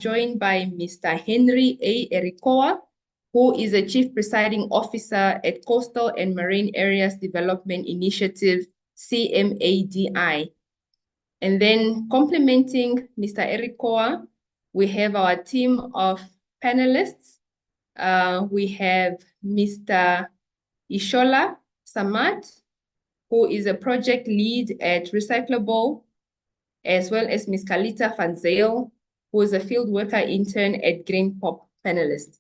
joined by Mr. Henry A. Erikoa, who is the Chief Presiding Officer at Coastal and Marine Areas Development Initiative, CMADI. And then complementing Mr. Erikoa, we have our team of panelists. We have Mr. Ishola Samat, who is a project lead at Recyclable, as well as Ms. Kalita Van Zyl, who is a field worker intern at Green Pop panelist.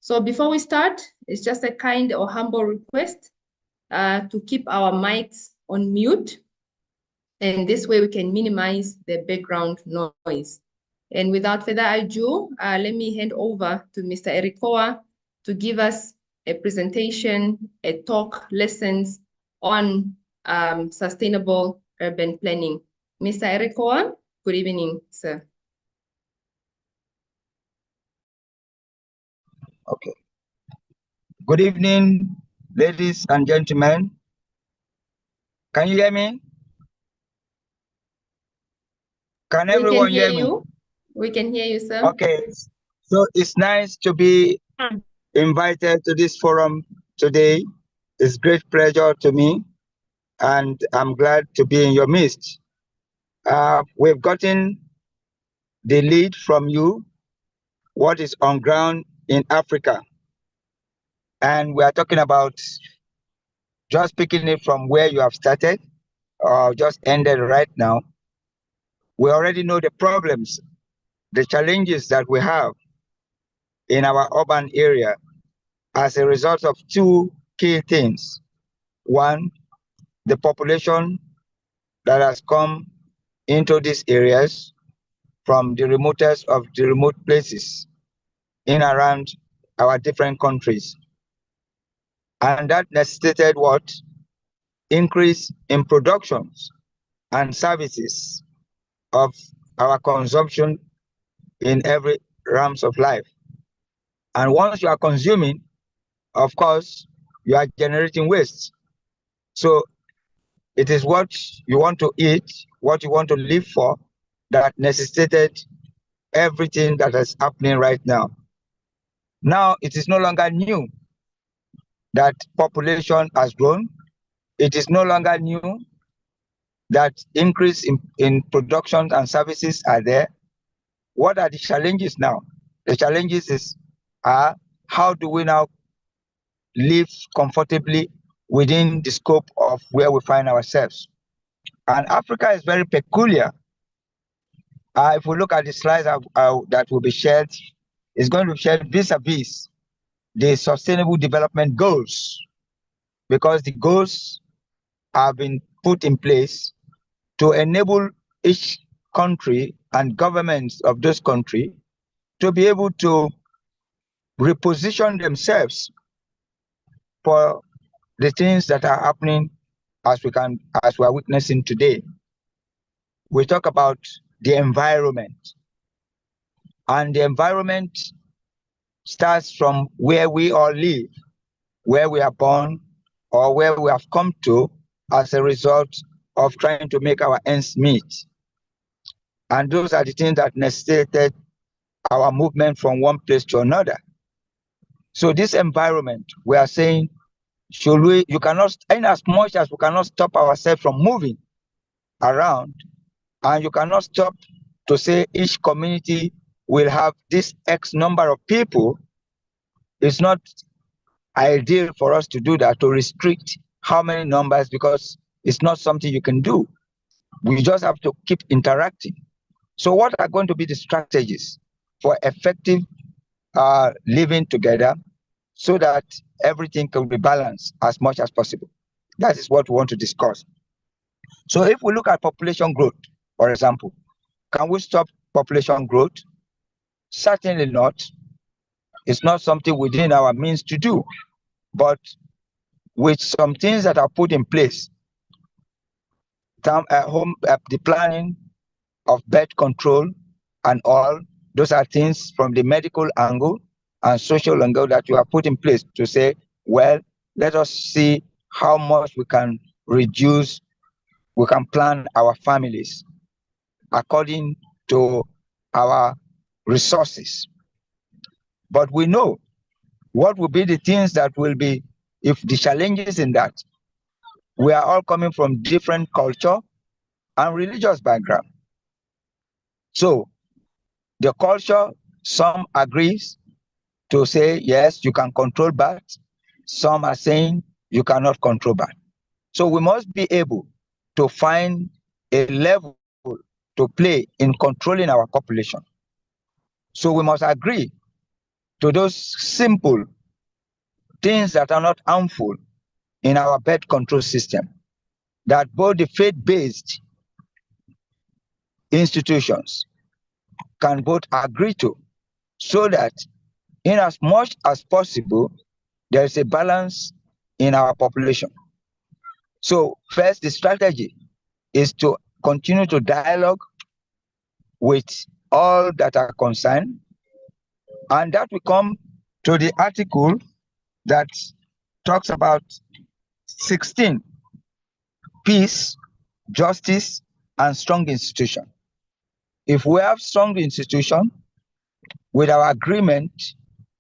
So before we start, it's just a kind or humble request to keep our mics on mute. And this way we can minimize the background noise. And without further ado, let me hand over to Mr. Erikoa to give us a presentation, a talk, lessons on sustainable urban planning. Mr. Erikoa, good evening, sir. Okay. Good evening, ladies and gentlemen. Can you hear me? Can everyone hear me? We can hear you, sir. Okay. So it's nice to be invited to this forum today. It's great pleasure to me, and I'm glad to be in your midst. We've gotten the lead from you, what is on ground in Africa. And we are talking about just picking it from where you have started or just ended right now. We already know the problems, the challenges that we have in our urban area as a result of two key things. One, the population that has come into these areas from the remotest of the remote places in around our different countries. And that necessitated what? Increase in productions and services of our consumption in every realms of life. And once you are consuming, of course, you are generating waste. So it is what you want to eat, what you want to live for, that necessitated everything that is happening right now. Now, it is no longer new that population has grown. It is no longer new that increase in production and services are there. What are the challenges now? The challenges are how do we now live comfortably within the scope of where we find ourselves? And Africa is very peculiar. If we look at the slides that will be shared, it's going to be shared vis-a-vis the Sustainable Development Goals, because the goals have been put in place to enable each country and governments of those countries to be able to reposition themselves for the things that are happening as we are witnessing today. We talk about the environment, and the environment starts from where we all live, where we are born, or where we have come to as a result of trying to make our ends meet. And those are the things that necessitated our movement from one place to another. So this environment, we are saying, you cannot, in as much as we cannot stop ourselves from moving around, and you cannot stop to say each community will have this X number of people, it's not ideal for us to do that, to restrict how many numbers, because it's not something you can do. We just have to keep interacting. So what are going to be the strategies for effective living together so that everything can be balanced as much as possible? That is what we want to discuss. So if we look at population growth, for example, can we stop population growth? Certainly not. It's not something within our means to do, but with some things that are put in place, the planning of birth control and all, those are things from the medical angle and social angle that you have put in place to say, well, let us see how much we can reduce, we can plan our families according to our resources. But we know what will be the things that will be, if the challenges in that, we are all coming from different culture and religious background. So the culture, some agrees to say, yes, you can control bats. Some are saying you cannot control bats. So we must be able to find a level to play in controlling our population. So we must agree to those simple things that are not harmful in our birth control system, that both the faith-based institutions can both agree to, so that in as much as possible, there is a balance in our population. So first, the strategy is to continue to dialogue with all that are concerned, and that will come to the article that talks about 16, peace, justice, and strong institution. If we have strong institution, with our agreement,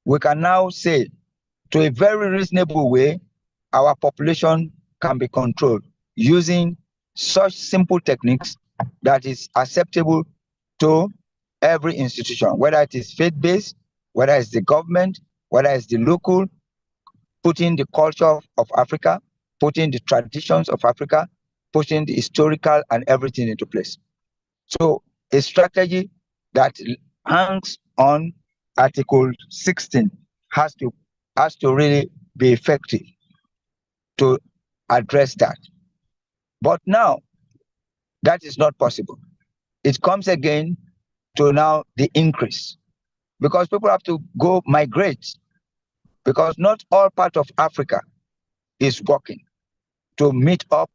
we can now say, to a very reasonable way, our population can be controlled using such simple techniques that is acceptable to every institution, whether it is faith-based, whether it's the government, whether it's the local, putting the culture of Africa, putting the traditions of Africa, putting the historical and everything into place. So a strategy that hangs on Article 16 has to really be effective to address that. But now, that is not possible. It comes again to now the increase, because people have to go migrate, because not all part of Africa is working to meet up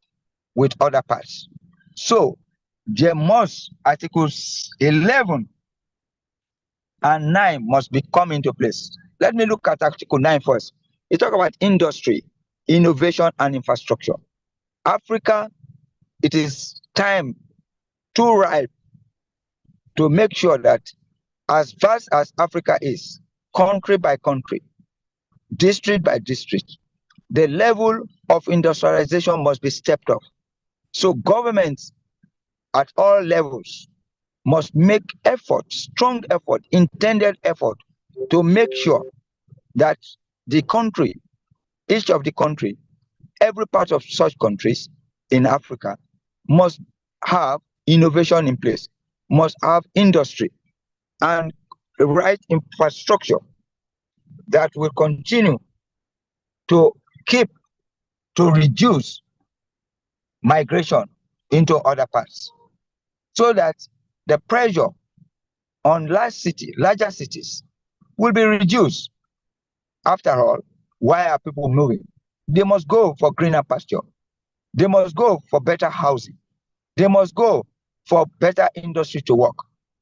with other parts. So there must, Articles 11 and 9 must be come into place. Let me look at Article 9 first. It talks about industry, innovation, and infrastructure. Africa, it is time too ripe to make sure that as vast as Africa is, country by country, district by district, the level of industrialization must be stepped up. So governments at all levels must make effort, strong effort, intended effort, to make sure that the country, each of the country, every part of such countries in Africa must have innovation in place, must have industry and the right infrastructure that will continue to reduce migration into other parts, so that the pressure on larger cities will be reduced. After all, why are people moving? They must go for greener pasture. They must go for better housing. They must go for better industry to work,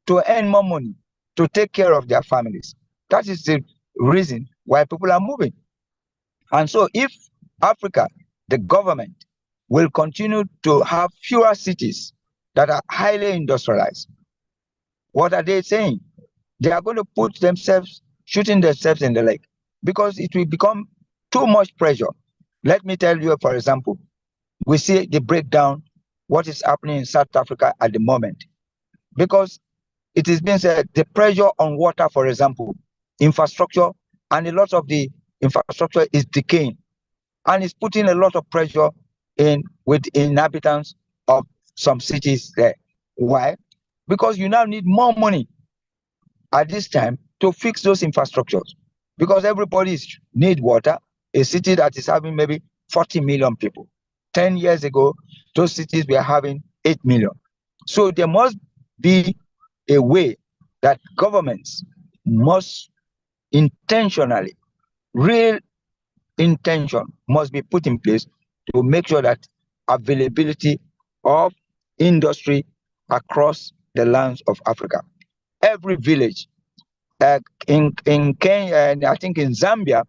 to earn more money, to take care of their families. That is the reason why people are moving. And so if Africa, the government, will continue to have fewer cities that are highly industrialized, what are they saying? They are going to put themselves, shooting themselves in the leg, because it will become too much pressure. Let me tell you, for example, we see the breakdown, what is happening in South Africa at the moment, because it is being said the pressure on water, for example, infrastructure, and a lot of the infrastructure is decaying, and it's putting a lot of pressure with inhabitants of some cities there. Why? Because you now need more money at this time to fix those infrastructures, because everybody needs water. A city that is having maybe 40 million people, 10 years ago, those cities were having 8 million. So there must be a way that governments must intentionally, real intention must be put in place to make sure that availability of industry across the lands of Africa. Every village, in Kenya, I think in Zambia,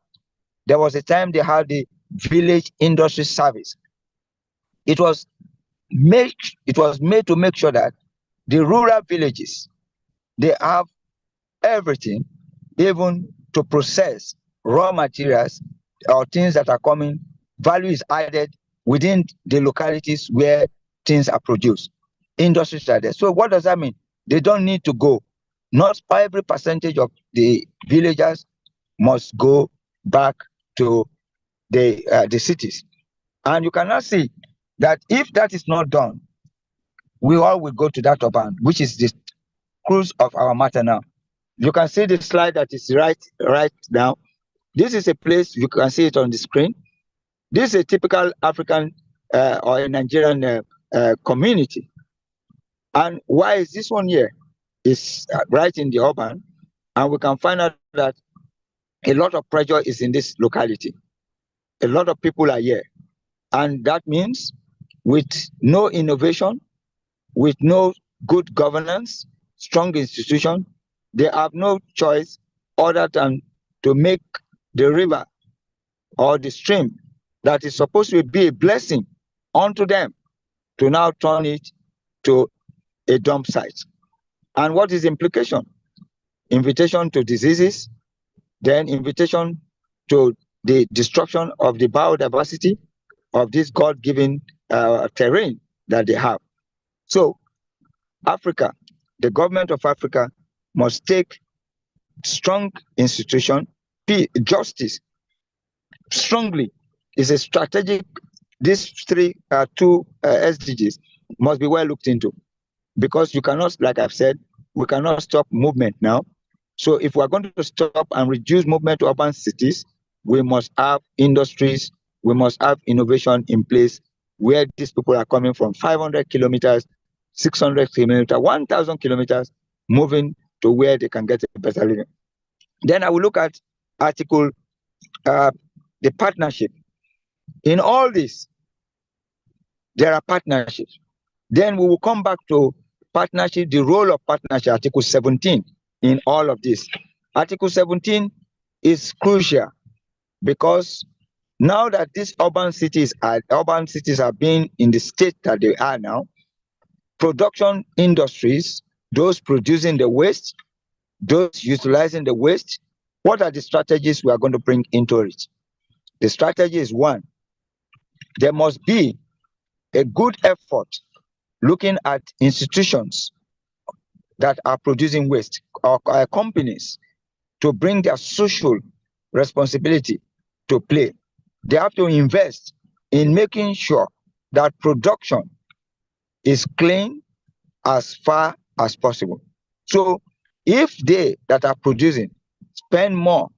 there was a time they had the village industry service. It was made to make sure that the rural villages, they have everything, even to process raw materials or things that are coming, value is added within the localities where things are produced. Industries are there. So what does that mean? They don't need to go. Not every percentage of the villagers must go back to the cities. And you cannot see that if that is not done, we all will go to that urban, which is the cruise of our matter now. You can see the slide that is right now. This is a place, you can see it on the screen. This is a typical African or a Nigerian community. And why is this one here? It's right in the urban, and we can find out that a lot of pressure is in this locality. A lot of people are here. And that means with no innovation, with no good governance, strong institution, they have no choice other than to make the river or the stream that is supposed to be a blessing unto them to now turn it to a dump site. And what is the implication? Invitation to diseases, then invitation to the destruction of the biodiversity of this God-given terrain that they have. So Africa, the government of Africa must take strong institution, justice strongly is a strategic. These two SDGs must be well looked into, because you cannot, like I've said, we cannot stop movement now. So if we're going to stop and reduce movement to urban cities, we must have industries, we must have innovation in place where these people are coming from 500 kilometers, 600 kilometers, 1,000 kilometers, moving to where they can get a better living. Then I will look at article, the partnership. In all this, there are partnerships. Then we will come back to partnership, the role of partnership, Article 17 in all of this. Article 17 is crucial because now that these urban cities are being in the state that they are now, production industries, those producing the waste, those utilizing the waste, what are the strategies we are going to bring into it? The strategy is one, there must be a good effort looking at institutions that are producing waste or companies to bring their social responsibility to play. They have to invest in making sure that production is clean as far as possible. So if they that are producing spend more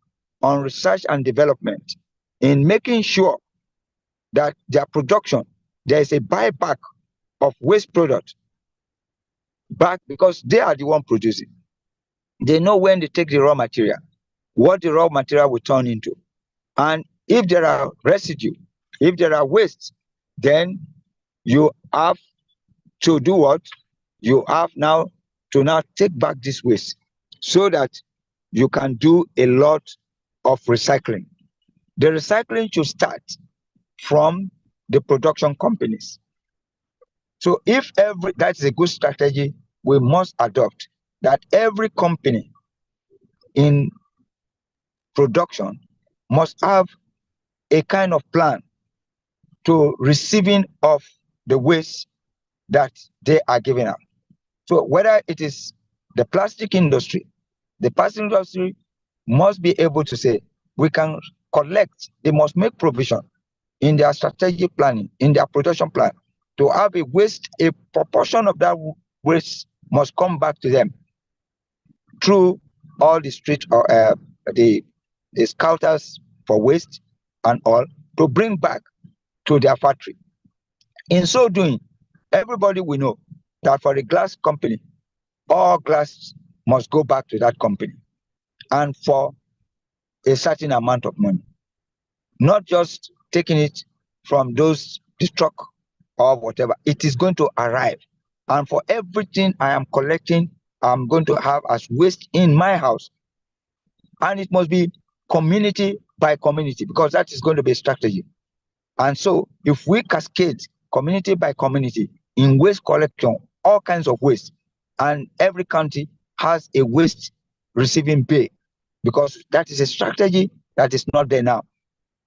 on research and development in making sure that their production, there is a buyback of waste product back, because they are the one producing. They know when they take the raw material, what the raw material will turn into. And if there are residue, if there are waste, then you have to do what? You have now to take back this waste so that you can do a lot of recycling. The recycling should start from the production companies. So if that's a good strategy we must adopt, that every company in production must have a kind of plan to receiving of the waste that they are giving out. So whether it is the plastic industry, the plastic industry must be able to say, we can collect, they must make provision in their strategic planning, in their production plan, to have a waste, a proportion of that waste must come back to them through all the street or the scouters for waste and all, to bring back to their factory. In so doing, everybody will know that for a glass company, all glass must go back to that company, and for a certain amount of money, not just taking it from those, the truck or whatever. It is going to arrive, and for everything I am collecting, I'm going to have as waste in my house, and it must be community by community, because that is going to be a strategy. And so if we cascade community by community in waste collection, all kinds of waste, and every county has a waste receiving pay, because that is a strategy that is not there now.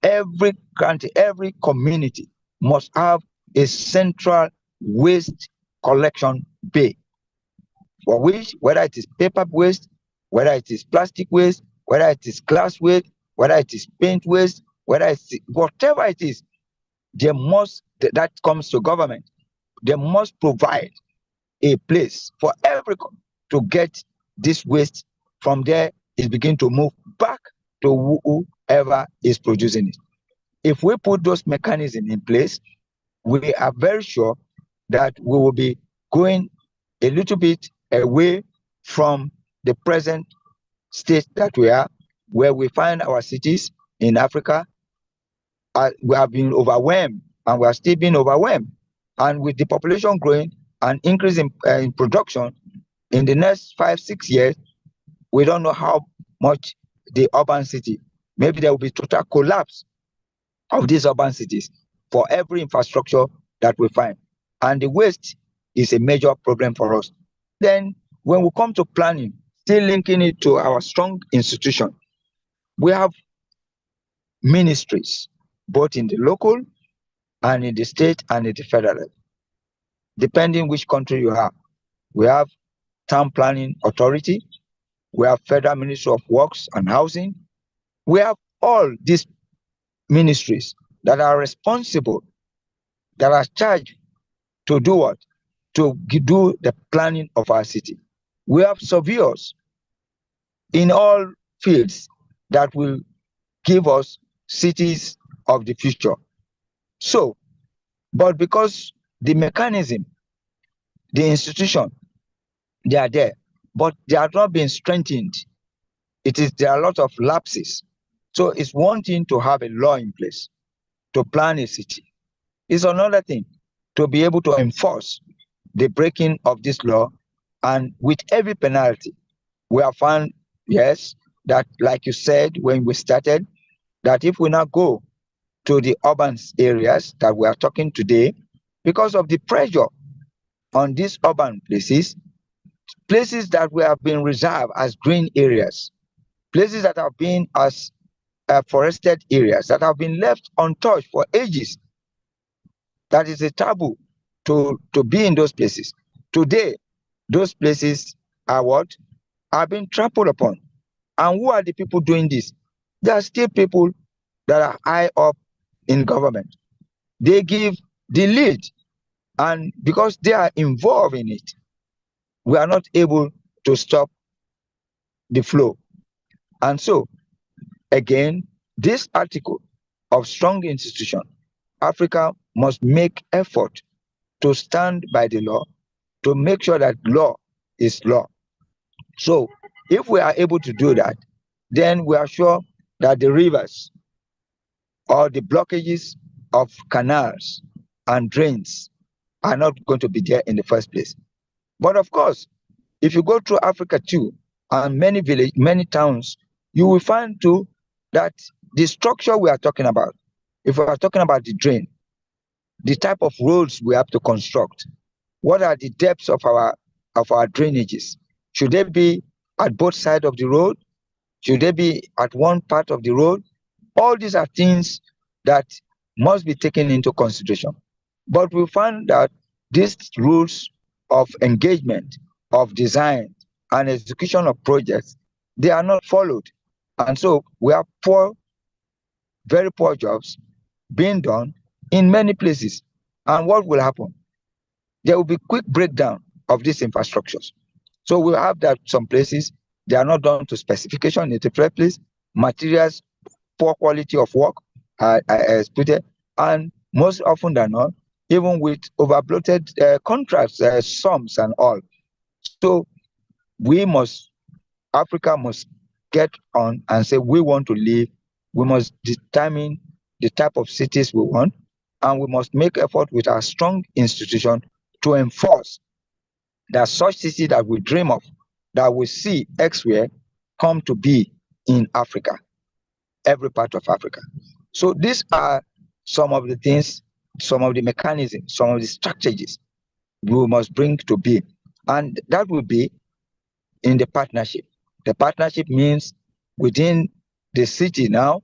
Every country, every community must have a central waste collection bay, for which, whether it is paper waste, whether it is plastic waste, whether it is glass waste, whether it is paint waste, whether it's whatever it is, they must, that comes to government, they must provide a place for everyone to get this waste. From there, it begin to move back to whoever is producing it. If we put those mechanisms in place, we are very sure that we will be going a little bit away from the present state that we are, where we find our cities in Africa. We have been overwhelmed, and we are still being overwhelmed. And with the population growing and increase in production, in the next 5-6 years, we don't know how much the urban city, maybe there will be total collapse of these urban cities for every infrastructure that we find. And the waste is a major problem for us. Then when we come to planning, still linking it to our strong institution, we have ministries, both in the local and in the state and in the federal, depending which country you have. We have Town Planning Authority, we have Federal Ministry of Works and Housing. We have all these ministries that are responsible, that are charged to do what? To do the planning of our city. We have surveyors in all fields that will give us cities of the future. So, but because the mechanism, the institution, they are there, but they are not being strengthened. There are a lot of lapses. So it's one thing to have a law in place to plan a city. It's another thing to be able to enforce the breaking of this law, and with every penalty. We have found, yes, that like you said when we started, that if we now go to the urban areas that we are talking today, because of the pressure on these urban places that we have been reserved as green areas, places that have been as forested areas, that have been left untouched for ages, that is a taboo to be in those places. Today, those places are what? Are being trampled upon. And who are the people doing this? There are still people that are high up in government. They give the lead, and because they are involved in it, we are not able to stop the flow. And so, again, this article of strong institution, Africa must make effort to stand by the law, to make sure that law is law. So if we are able to do that, then we are sure that the rivers or the blockages of canals and drains are not going to be there in the first place. But of course, if you go through Africa too, and many villages, many towns, you will find too that the structure we are talking about, if we are talking about the drain, the type of roads we have to construct, what are the depths of our drainages? Should they be at both sides of the road? Should they be at one part of the road? All these are things that must be taken into consideration. But we find that these rules of engagement, of design, and execution of projects, they are not followed. And so we have very poor jobs being done in many places. And what will happen? There will be quick breakdown of these infrastructures. So we'll have that some places, they are not done to specification in the first place, materials, poor quality of work are exploited, and most often than not, even with over-bloated contracts, sums and all. So Africa must get on and say, we want to live, we must determine the type of cities we want, and we must make effort with our strong institution to enforce that such city that we dream of, that we see elsewhere, come to be in Africa, every part of Africa. So these are some of the things, some of the mechanisms, some of the strategies we must bring to be. And that will be in the partnership. The partnership means within the city now,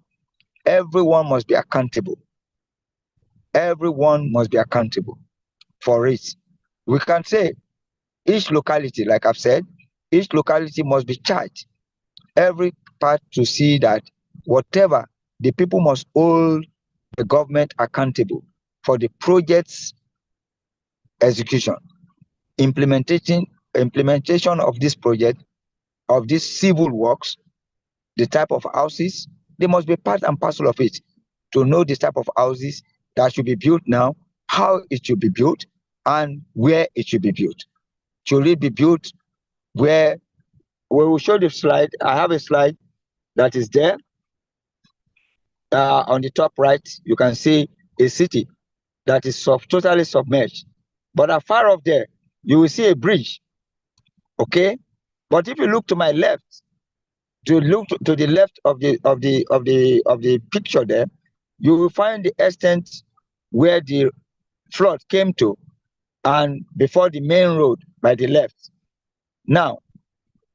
everyone must be accountable. Everyone must be accountable for it. We can say each locality, like I've said, each locality must be charged every part to see that whatever, the people must hold the government accountable for the project's execution, implementation of this project, of these civil works, the type of houses. They must be part and parcel of it to know the type of houses that should be built now, how it should be built, and where it should be built. Should it be built where we will show the slide? I have a slide that is there. On the top right, you can see a city that is totally submerged. But afar off there, you will see a bridge. Okay, but if you look to my left, to the left of the picture there, you will find the extent where the flood came to, and before the main road by the left. Now,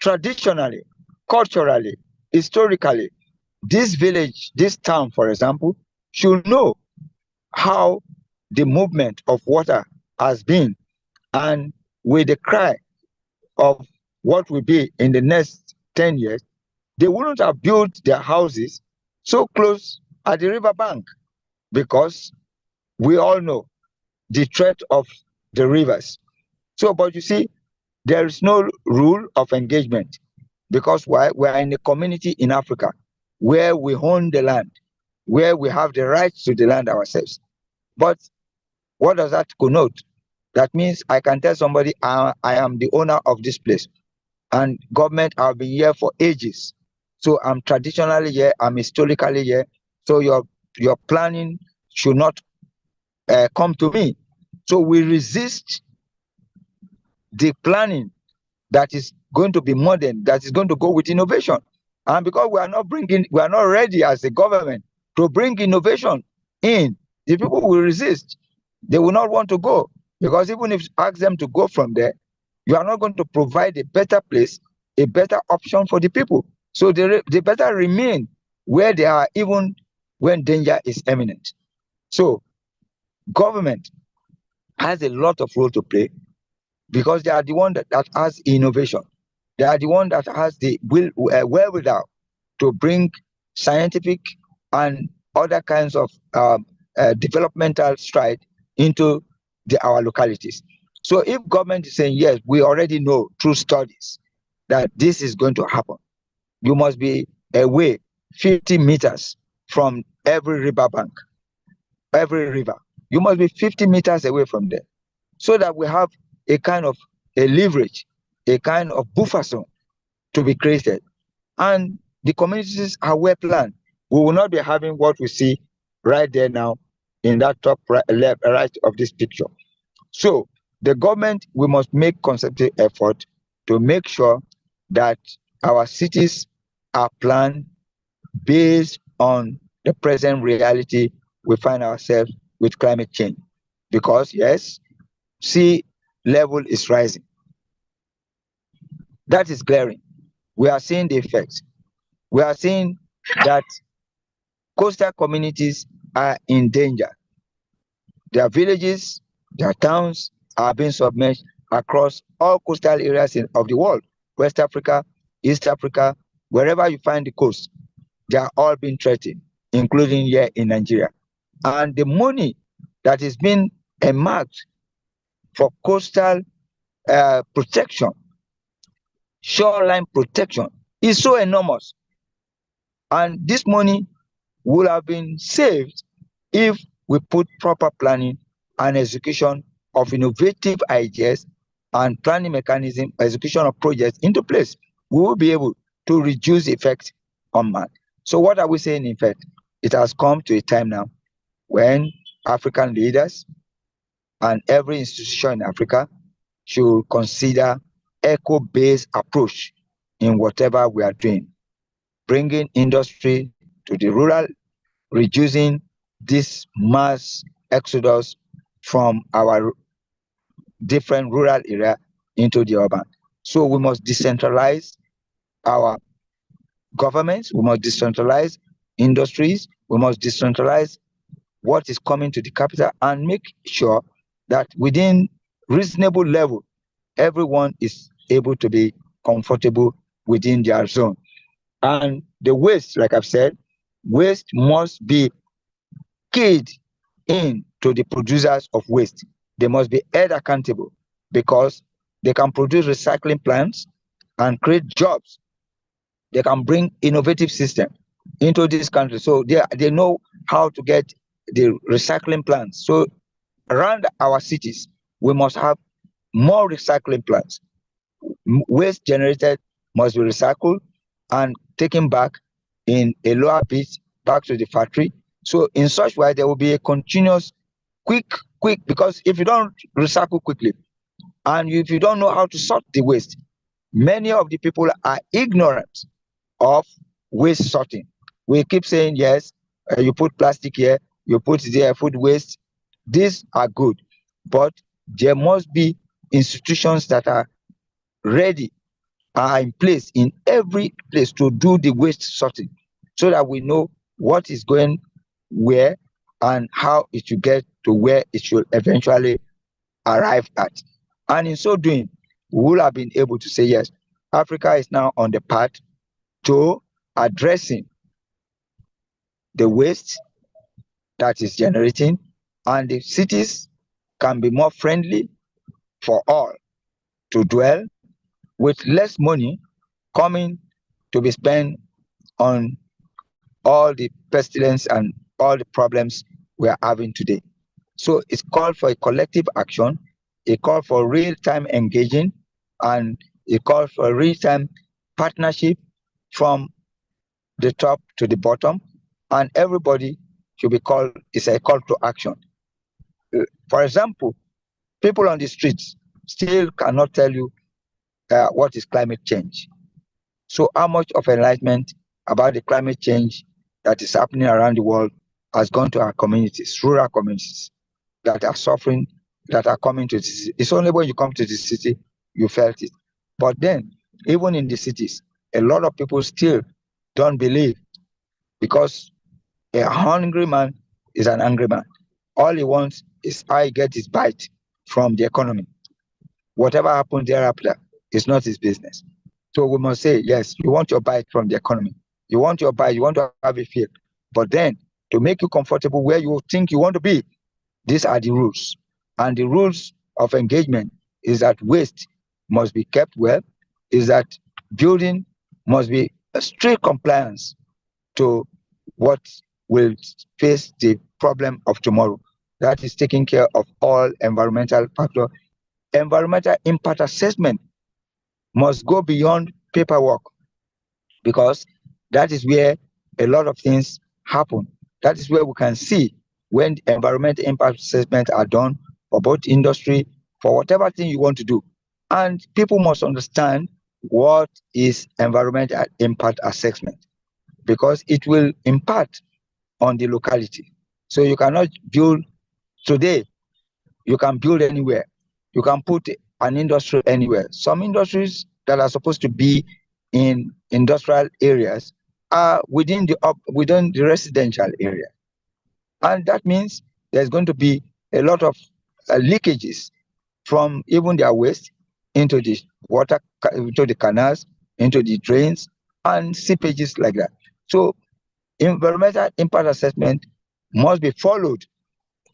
traditionally, culturally, historically, this village, this town, for example, should know how the movement of water has been, and with the cry of what will be in the next 10 years, they wouldn't have built their houses so close at the river bank, because we all know the threat of the rivers. So, but you see, there is no rule of engagement, because why? We are in a community in Africa where we own the land, where we have the rights to the land ourselves. But what does that connote? That means I can tell somebody I am the owner of this place, and government have been here for ages. So I'm traditionally here, I'm historically here. So your planning should not come to me. So we resist the planning that is going to be modern, that is going to go with innovation. And because we are not ready as a government to bring innovation in, the people will resist. They will not want to go, because even if you ask them to go from there, you are not going to provide a better place, a better option for the people. So they better remain where they are, even when danger is imminent. So government has a lot of role to play, because they are the one that has innovation. They are the one that has the wherewithal to bring scientific and other kinds of developmental stride into our localities. So if government is saying, yes, we already know through studies that this is going to happen, you must be away 50 meters from every river bank, every river. You must be 50 meters away from there, so that we have a kind of a leverage, a kind of buffer zone to be created. And the communities are well planned. We will not be having what we see right there now in that top right of this picture. So the government, we must make concerted effort to make sure that our cities are planned based on the present reality we find ourselves with climate change. Because yes, sea level is rising. That is glaring. We are seeing the effects. We are seeing that coastal communities are in danger. Their villages, their towns are being submerged across all coastal areas of the world. West Africa, East Africa, wherever you find the coast, they are all being threatened, including here in Nigeria. And the money that is being earmarked for coastal protection, shoreline protection, is so enormous. And this money would have been saved if we put proper planning and execution of innovative ideas and planning mechanism, execution of projects into place. We will be able to reduce effect on man. So what are we saying? In fact, it has come to a time now when African leaders and every institution in Africa should consider eco-based approach in whatever we are doing, bringing industry to the rural, reducing this mass exodus from our different rural area into the urban. So we must decentralize our governments, we must decentralize industries, we must decentralize what is coming to the capital and make sure that within reasonable level, everyone is able to be comfortable within their zone. And the waste, like I've said, waste must be keyed in to the producers of waste. They must be held accountable because they can produce recycling plants and create jobs. They can bring innovative system into this country. So they know how to get the recycling plants. So around our cities, we must have more recycling plants. Waste generated must be recycled and taken back in a lower bit back to the factory. So in such way, there will be a continuous quick, because if you don't recycle quickly and if you don't know how to sort the waste, many of the people are ignorant of waste sorting. We keep saying, yes, you put plastic here, you put there food waste. These are good, but there must be institutions that are ready, are in place in every place to do the waste sorting so that we know what is going where and how it should get to where it should eventually arrive at. And in so doing, we will have been able to say, yes, Africa is now on the path to addressing the waste that is generating, and the cities can be more friendly for all to dwell with less money coming to be spent on all the pestilence and all the problems we are having today. So it's called for a collective action, a call for real-time engaging, and a call for real-time partnership from the top to the bottom, and everybody should be called, it's a call to action. For example, people on the streets still cannot tell you what is climate change. So how much of enlightenment about the climate change that is happening around the world has gone to our communities, rural communities that are suffering, that are coming to the city? It's only when you come to the city you felt it. But then, even in the cities, a lot of people still don't believe, because a hungry man is an angry man. All he wants is how he gets his bite from the economy. Whatever happens thereafter is not his business. So we must say, yes, you want your bite from the economy. You want your bite, you want to have a feel. But then, to make you comfortable where you think you want to be, these are the rules. And the rules of engagement is that waste must be kept well, is that building must be a strict compliance to what will face the problem of tomorrow. That is taking care of all environmental factors. Environmental impact assessment must go beyond paperwork, because that is where a lot of things happen. That is where we can see when environmental impact assessments are done for both industry, for whatever thing you want to do. And people must understand what is environmental impact assessment, because it will impact on the locality. So you cannot build today, you can build anywhere. You can put an industry anywhere. Some industries that are supposed to be in industrial areas are within the residential area. And that means there's going to be a lot of leakages from even their waste into the water, into the canals, into the drains, and seepages like that. So environmental impact assessment must be followed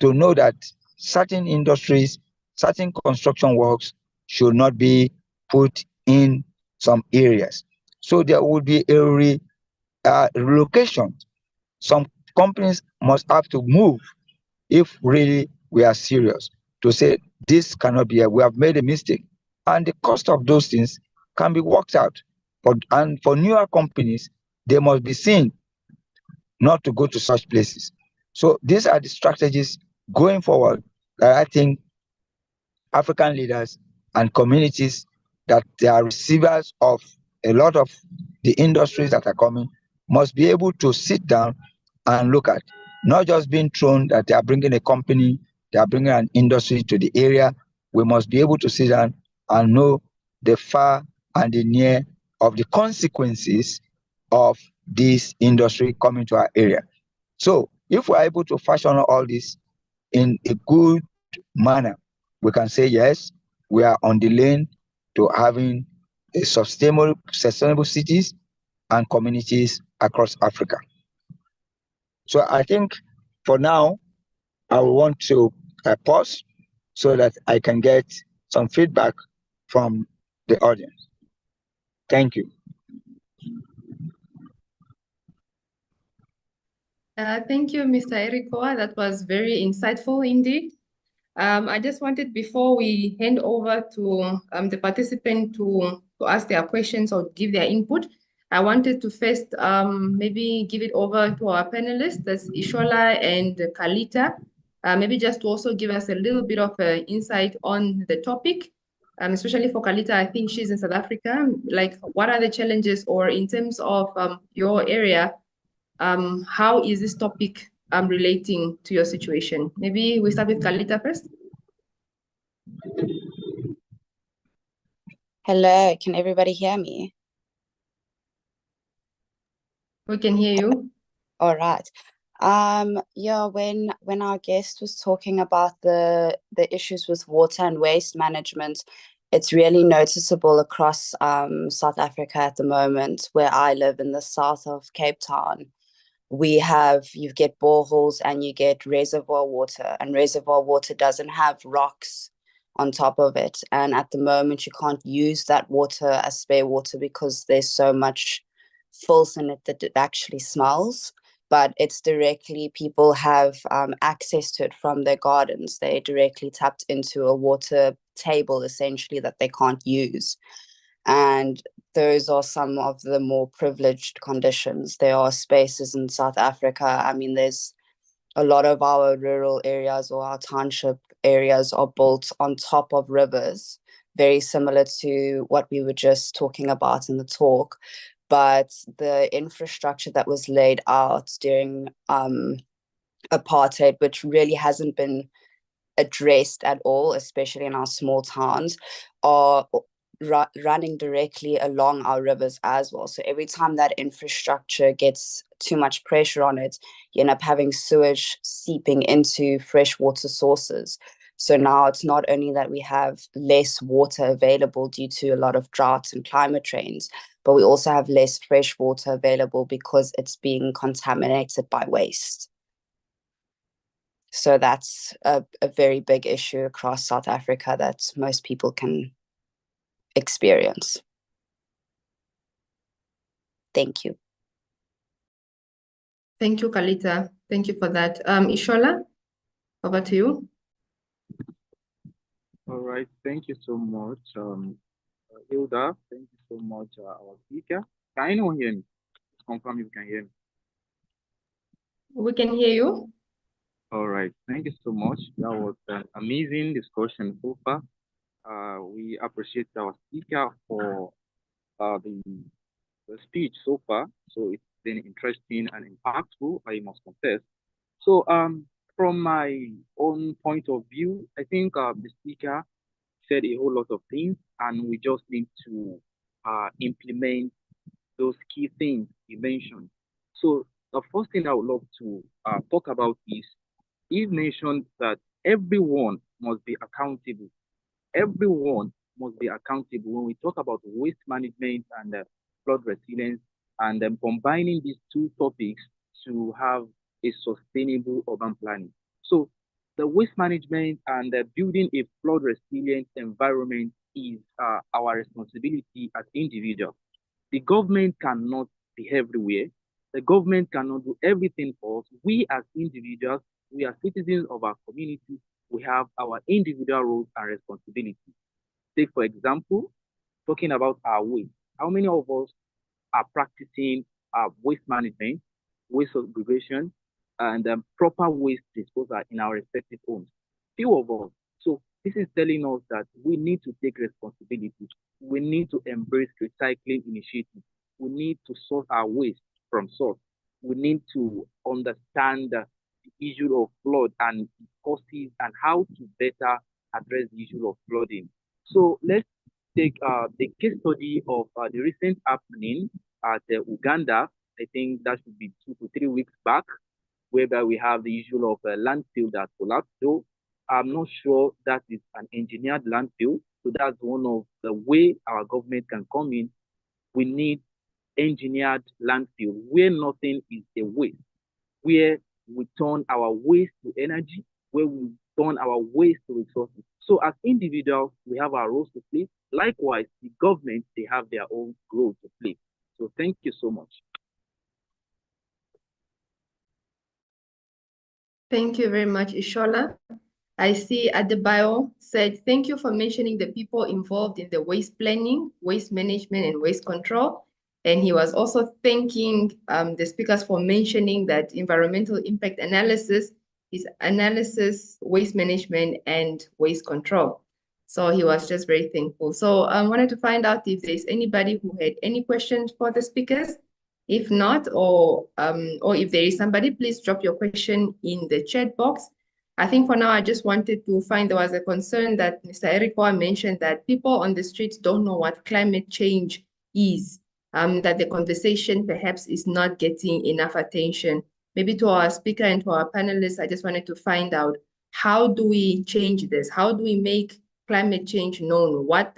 to know that certain industries, certain construction works should not be put in some areas. So there will be a relocation. Some companies must have to move if really we are serious to say this cannot be, we have made a mistake. And the cost of those things can be worked out. And for newer companies, they must be seen not to go to such places. So these are the strategies going forward that I think African leaders and communities that they are receivers of a lot of the industries that are coming must be able to sit down and look at, not just being thrown that they are bringing a company, they are bringing an industry to the area. We must be able to sit down and know the far and the near of the consequences of this industry coming to our area. So if we're able to fashion all this in a good manner, we can say, yes, we are on the lane to having a sustainable cities and communities across Africa. So I think for now, I want to pause so that I can get some feedback from the audience. Thank you. Thank you, Mr. Erikoa. That was very insightful indeed. I just wanted, before we hand over to the participant to ask their questions or give their input, I wanted to first maybe give it over to our panelists, that's Ishola and Kalita, maybe just to also give us a little bit of insight on the topic, especially for Kalita. I think she's in South Africa. Like, what are the challenges, or in terms of your area, how is this topic relating to your situation? Maybe we start with Kalita first. Hello, can everybody hear me? We can hear you. All right. Yeah, when our guest was talking about the issues with water and waste management, it's really noticeable across South Africa at the moment. Where I live in the south of Cape Town, you get boreholes and you get reservoir water, and reservoir water doesn't have rocks on top of it. And at the moment, you can't use that water as spare water because there's so much filth in it that it actually smells. But it's directly, people have access to it from their gardens. They directly tapped into a water table, essentially, that they can't use. And those are some of the more privileged conditions. There are spaces in South Africa. I mean, there's a lot of our rural areas or our township areas are built on top of rivers, very similar to what we were just talking about in the talk. But the infrastructure that was laid out during apartheid, which really hasn't been addressed at all, especially in our small towns, are running directly along our rivers as well. So every time that infrastructure gets too much pressure on it, you end up having sewage seeping into freshwater sources. So now it's not only that we have less water available due to a lot of droughts and climate change, but we also have less fresh water available because it's being contaminated by waste. So that's a very big issue across South Africa that most people can experience. Thank you. Thank you, Kalita. Thank you for that. Ishola, over to you. All right, thank you so much, Hilda. Thank you so much, our speaker. Can anyone hear me? Confirm if you can hear me. We can hear you. All right, thank you so much. That was an amazing discussion so far. We appreciate our speaker for the speech so far. So it's been interesting and impactful, I must confess. So from my own point of view, I think the speaker said a whole lot of things, and we just need to implement those key things he mentioned. So the first thing I would love to talk about is he mentioned that everyone must be accountable. Everyone must be accountable when we talk about waste management and flood resilience, and combining these two topics to have a sustainable urban planning. So the waste management and building a flood resilient environment is our responsibility as individuals. The government cannot be everywhere. The government cannot do everything for us. We as individuals, we are citizens of our community, we have our individual roles and responsibilities. Take, for example, talking about our waste. How many of us are practicing waste management, waste segregation, and proper waste disposal in our respective homes? Few of us. So this is telling us that we need to take responsibility. We need to embrace recycling initiatives. We need to sort our waste from source. We need to understand the issue of flood and causes and how to better address the issue of flooding. So let's take the case study of the recent happening at Uganda. I think that should be 2 to 3 weeks back, whereby we have the issue of a landfill that collapsed. So I'm not sure that is an engineered landfill. So that's one of the way our government can come in. We need engineered landfill where nothing is a waste, where we turn our waste to energy, where we turn our waste to resources. So as individuals, we have our roles to play. Likewise, the government, they have their own role to play. So thank you so much. Thank you very much, Ishola. I see Adebayo said, thank you for mentioning the people involved in the waste planning, waste management, and waste control. And he was also thanking the speakers for mentioning that environmental impact analysis is analysis, waste management, and waste control. So he was just very thankful. So I wanted to find out if there's anybody who had any questions for the speakers. If not, or if there is somebody, please drop your question in the chat box. I think for now, I just wanted to find, there was a concern that Mr. Erikoa mentioned that people on the streets don't know what climate change is, that the conversation perhaps is not getting enough attention. Maybe to our speaker and to our panelists, I just wanted to find out, how do we change this? How do we make climate change known? What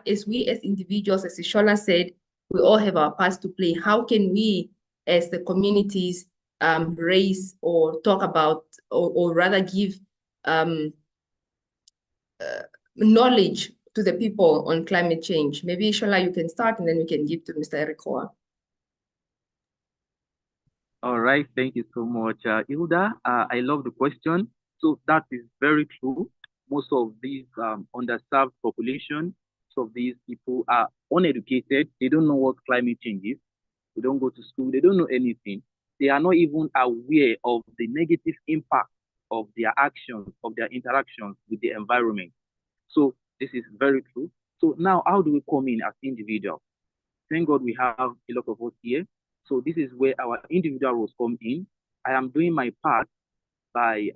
is, we as individuals, as Ishola said, we all have our parts to play. How can we, as the communities, raise or talk about, or rather give knowledge to the people on climate change? Maybe Ishola, you can start, and then we can give to Mr. Erikoa. All right, thank you so much, Hilda. I love the question. So that is very true. Most of these underserved population, most of these people are uneducated. They don't know what climate change is. They don't go to school. They don't know anything. They are not even aware of the negative impact of their actions, of their interactions with the environment. So this is very true. So now, how do we come in as individuals? Thank God we have a lot of us here. So this is where our individual roles come in. I am doing my part by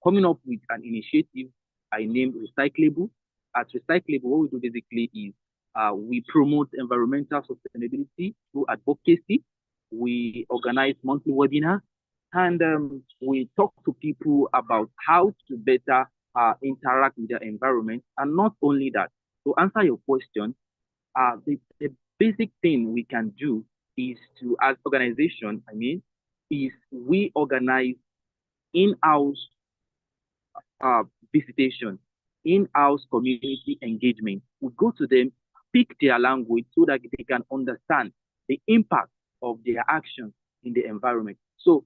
coming up with an initiative I named Recyclable. At Recyclable, what we do basically is we promote environmental sustainability through advocacy. We organize monthly webinars, and we talk to people about how to better interact with their environment. And not only that, to answer your question, the basic thing we can do is to, as organization, is we organize in-house visitation, in-house community engagement. We go to them, speak their language so that they can understand the impact of their actions in the environment. So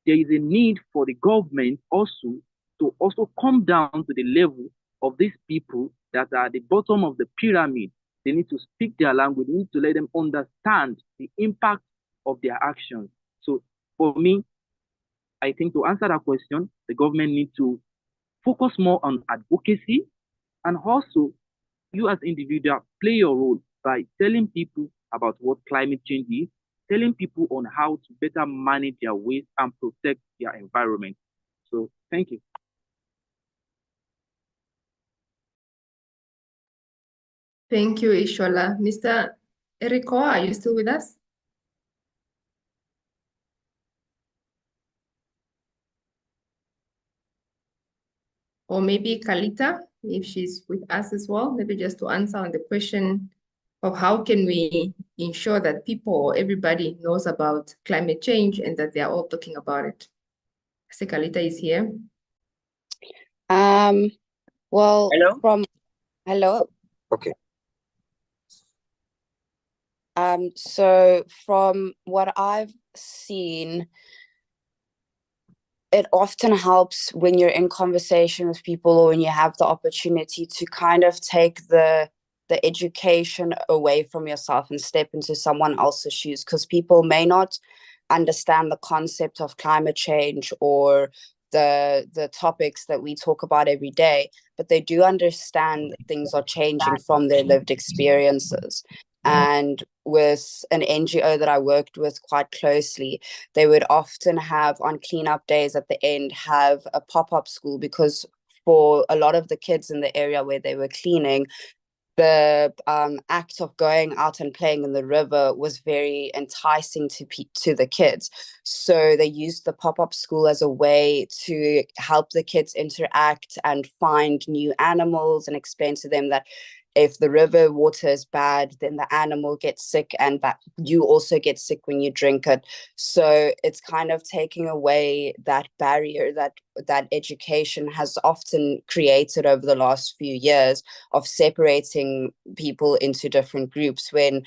there is a need for the government also to come down to the level of these people that are at the bottom of the pyramid. They need to speak their language. They need to let them understand the impact of their actions. So for me, I think to answer that question, the government needs to focus more on advocacy, and also you as individual play your role by telling people about what climate change is, telling people on how to better manage their waste and protect their environment. So thank you. Thank you, Ishola. Mr. Erikoa, are you still with us? Or maybe Kalita, if she's with us as well, maybe just to answer on the question of how can we ensure that people, everybody knows about climate change and that they are all talking about it. I see Kalita is here. Well, Hello? hello. Okay. So from what I've seen, it often helps when you're in conversation with people, or when you have the opportunity to kind of take the education away from yourself and step into someone else's shoes, because people may not understand the concept of climate change or the topics that we talk about every day, but they do understand that things are changing from their lived experiences. And with an NGO that I worked with quite closely, they would often have, on cleanup days at the end, have a pop-up school, because for a lot of the kids in the area where they were cleaning, the act of going out and playing in the river was very enticing to the kids. So they used the pop-up school as a way to help the kids interact and find new animals, and explain to them that if the river water is bad, then the animal gets sick, and that you also get sick when you drink it. So it's kind of taking away that barrier that education has often created over the last few years, of separating people into different groups, when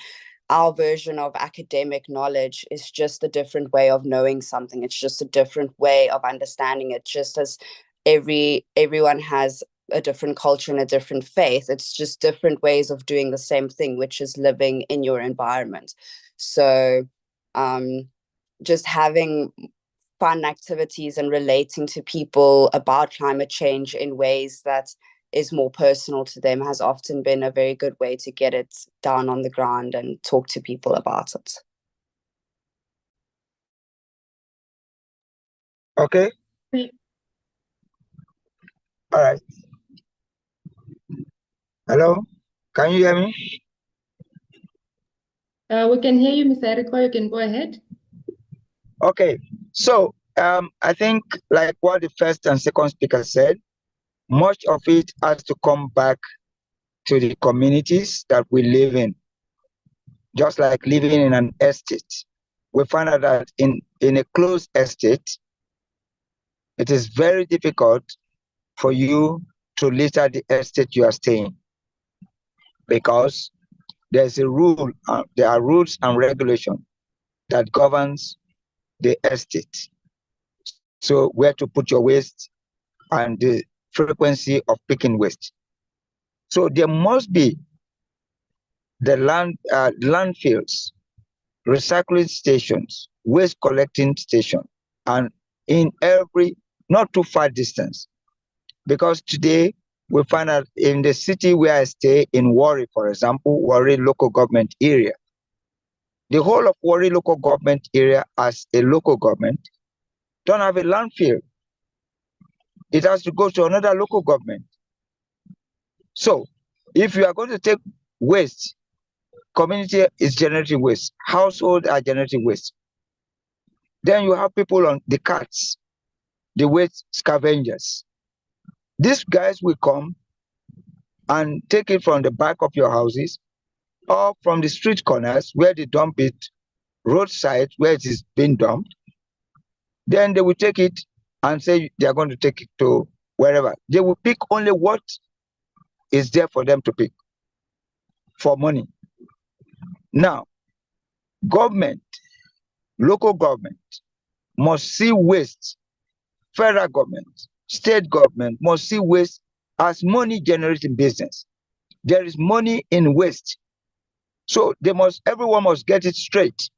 our version of academic knowledge is just a different way of knowing something. It's just a different way of understanding it. Just as everyone has a different culture and a different faith, it's just different ways of doing the same thing, which is living in your environment. So just having fun activities and relating to people about climate change in ways that is more personal to them has often been a very good way to get it down on the ground and talk to people about it. Okay. All right. Hello, can you hear me? We can hear you, Mr. Eriko. You can go ahead. Okay, so I think like what the first and second speaker said, much of it has to come back to the communities that we live in. Just like living in an estate, we find out that in a closed estate, it is very difficult for you to litter the estate you are staying, because there's a rule, there are rules and regulations that governs the estate. So where to put your waste and the frequency of picking waste. So there must be the landfills, recycling stations, waste collecting station, and in every not too far distance. Because today we find out in the city where I stay in Warri, for example, Warri local government area, the whole of Warri local government area as a local government don't have a landfill. It has to go to another local government. So if you are going to take waste, community is generating waste, households are generating waste. Then you have people on the carts, the waste scavengers. These guys will come and take it from the back of your houses or from the street corners where they dump it, roadside where it is being dumped. Then they will take it and say they are going to take it to wherever. They will pick only what is there for them to pick for money. Now, government, local government must see waste, federal government, state government must see waste as money generating business. There is money in waste. So everyone must get it straight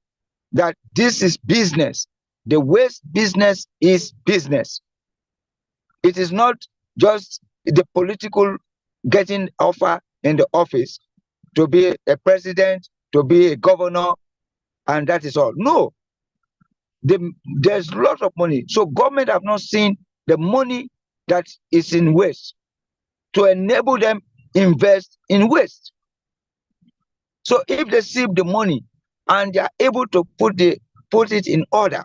that this is business. The waste business is business. It is not just the political getting offer in the office to be a president, to be a governor, and that is all. No, there's a lot of money. So government have not seen the money that is in waste to enable them invest in waste. So if they see the money and they are able to put it in order,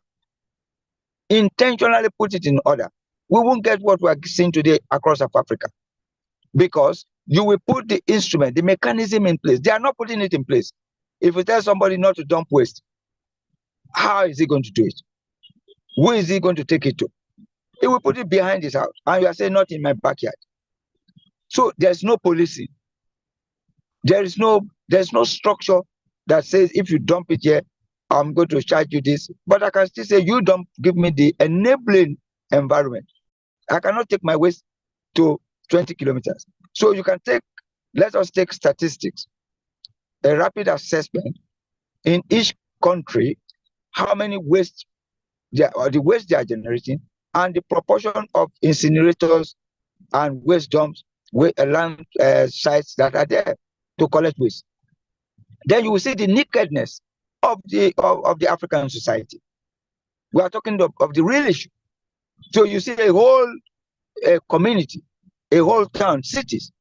intentionally put it in order, we won't get what we are seeing today across Africa. Because you will put the instrument, the mechanism in place. They are not putting it in place. If you tell somebody not to dump waste, how is he going to do it? Who is he going to take it to? He will put it behind his house. And you are saying not in my backyard. So there's no policing. There's no structure that says if you dump it here, I'm going to charge you this. But I can still say you don't give me the enabling environment. I cannot take my waste to 20 kilometers. So you can let us take statistics, a rapid assessment in each country, how many waste, the waste they are generating, and the proportion of incinerators and waste dumps, land sites that are there to collect waste. Then you will see the nakedness of the African society. We are talking of the real issue. So you see a whole community, a whole town, cities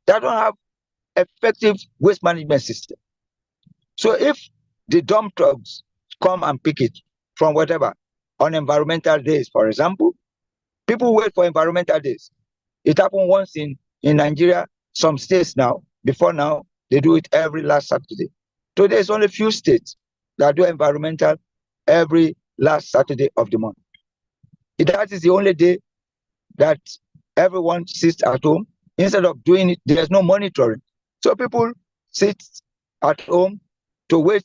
that don't have effective waste management system. So if the dump trucks come and pick it from whatever, on environmental days, for example, people wait for environmental days. It happened once in Nigeria, some states now. Before now, they do it every last Saturday. Today, it's only a few states that do environmental every last Saturday of the month. That is the only day that everyone sits at home. Instead of doing it, there's no monitoring. So people sit at home to wait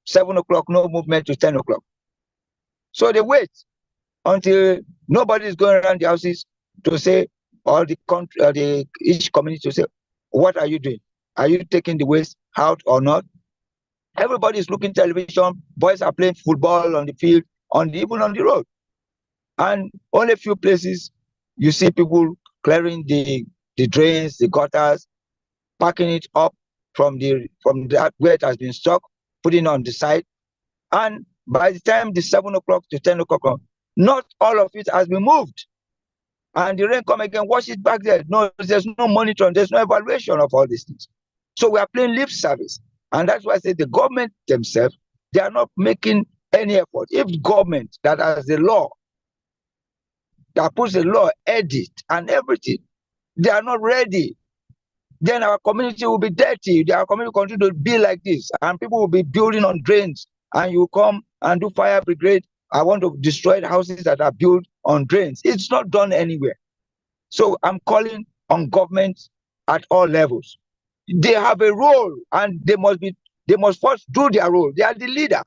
7 o'clock, no movement to 10 o'clock. So they wait until nobody is going around the houses to say, or the country, each community to say, what are you doing? Are you taking the waste out or not? Everybody is looking television. Boys are playing football on the field, even on the road. And only a few places you see people clearing the drains, the gutters, packing it up from that where it has been stuck, putting it on the side. And by the time the 7 o'clock to 10 o'clock, not all of it has been moved. And the rain come again, wash it back there. No, there's no monitoring, there's no evaluation of all these things. So we are playing lip service. And that's why I say the government themselves, they are not making any effort. If the government that has the law, that puts the law, edit and everything, they are not ready, then our community will be dirty. Our community will continue to be like this. And people will be building on drains. And you come and do fire brigade. I want to destroy the houses that are built on drains. It's not done anywhere. So I'm calling on government at all levels. They have a role, and they must first do their role. They are the leader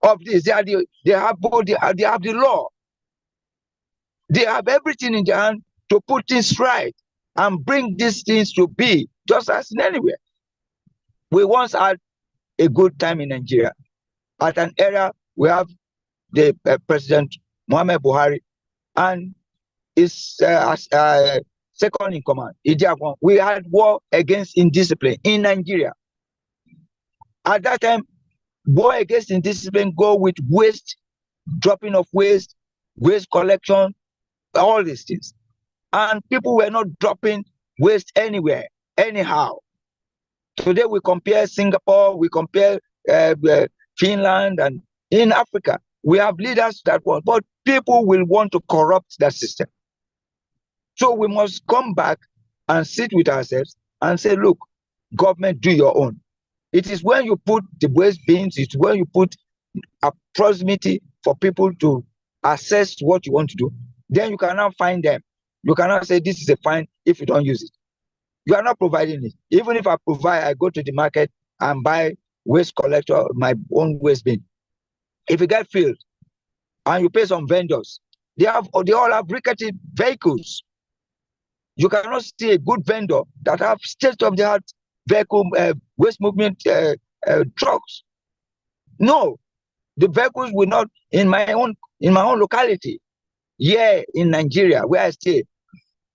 of this. They have the law. They have everything in their hand to put things right and bring these things to be, just as in anywhere. We once had a good time in Nigeria. At an era, we have the President Muhammad Buhari and his second in command, Idiakwon. We had war against indiscipline in Nigeria. At that time, war against indiscipline go with waste, dropping of waste collection, all these things. And people were not dropping waste anywhere, anyhow. Today we compare Singapore, we compare Finland, and in Africa, we have leaders that want, but people will want to corrupt that system. So we must come back and sit with ourselves and say, look, government, do your own. It is when you put the waste bins, it's when you put a proximity for people to assess what you want to do. Then you cannot find them. You cannot say this is a fine if you don't use it. You are not providing it. Even if I provide, I go to the market and buy waste collector, my own waste bin. If you get filled and you pay some vendors, they all have rickety vehicles. You cannot see a good vendor that have state-of-the-art vehicle waste movement trucks. No, the vehicles will not in my own locality. Here in Nigeria, where I stay,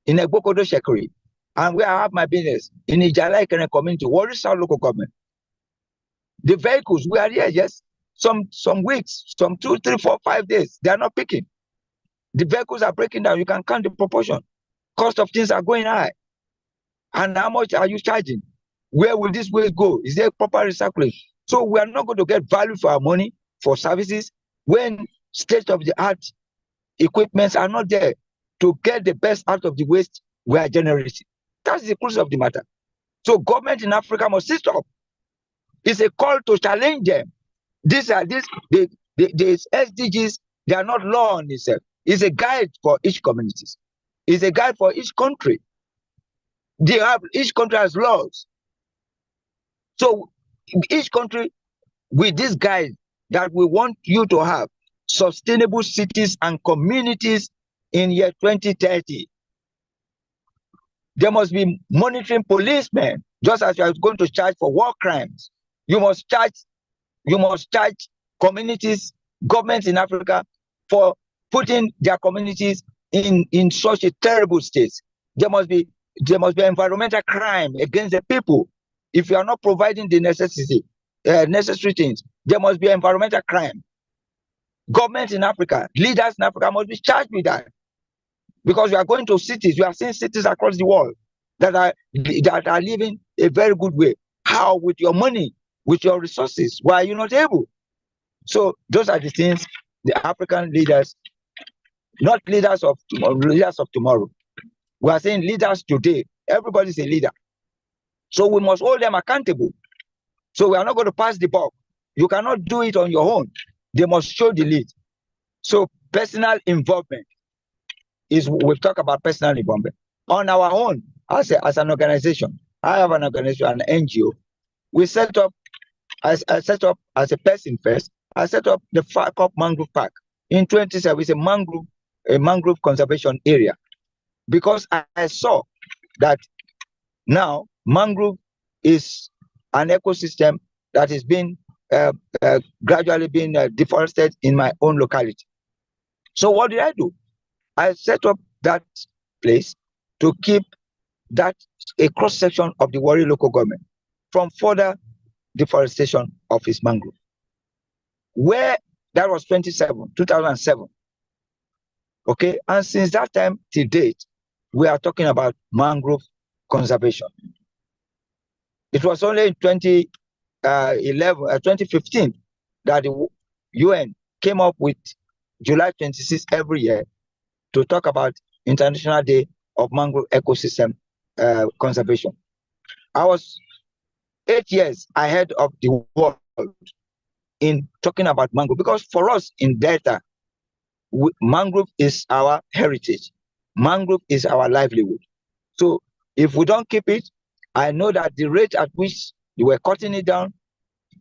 in Egbokodo Shekiri, and where I have my business in Ijala Ikene community, what is our local government? The vehicles, we are here, yes, some weeks, some 2, 3, 4, 5 days, they are not picking. The vehicles are breaking down. You can count the proportion. Cost of things are going high. And how much are you charging? Where will this waste go? Is there proper recycling? So we are not going to get value for our money, for services, when state-of-the-art equipments are not there to get the best out of the waste we are generating. That's the crux of the matter. So government in Africa must sit up. It's a call to challenge them. The SDGs, they are not law on itself. It's a guide for each community. It's a guide for each country. Each country has laws. So each country with this guide that we want you to have sustainable cities and communities in year 2030. There must be monitoring policemen, just as you are going to charge for war crimes. You must charge communities, governments in Africa for putting their communities in such a terrible state. There must be environmental crime against the people. If you are not providing the necessary things, there must be environmental crime. Governments in Africa, leaders in Africa must be charged with that. Because we are going to cities, we are seeing cities across the world that are living a very good way. How? With your money, with your resources. Why are you not able? So those are the things the African leaders, not leaders of tomorrow. We are saying leaders today. Everybody's a leader. So we must hold them accountable. So we are not going to pass the buck. You cannot do it on your own. They must show the lead. So personal involvement is, we've talked about personal involvement. On our own, as an organization, I have an organization, an NGO. We set up, I set up as a person first, I set up the Fakop Mangrove Park in 207. It's a mangrove conservation area. Because I saw that now mangrove is an ecosystem that is being gradually being deforested in my own locality. So what did I do? I set up that place to keep that a cross section of the Warri local government from further deforestation of its mangrove. Where that was 2007. Okay, and since that time till date, we are talking about mangrove conservation. It was only in 2015 that the UN came up with July 26 every year to talk about International Day of Mangrove Ecosystem Conservation. I was 8 years ahead of the world in talking about mangrove, because for us in Delta, mangrove is our heritage. Mangrove is our livelihood. So if we don't keep it, I know that the rate at which you were cutting it down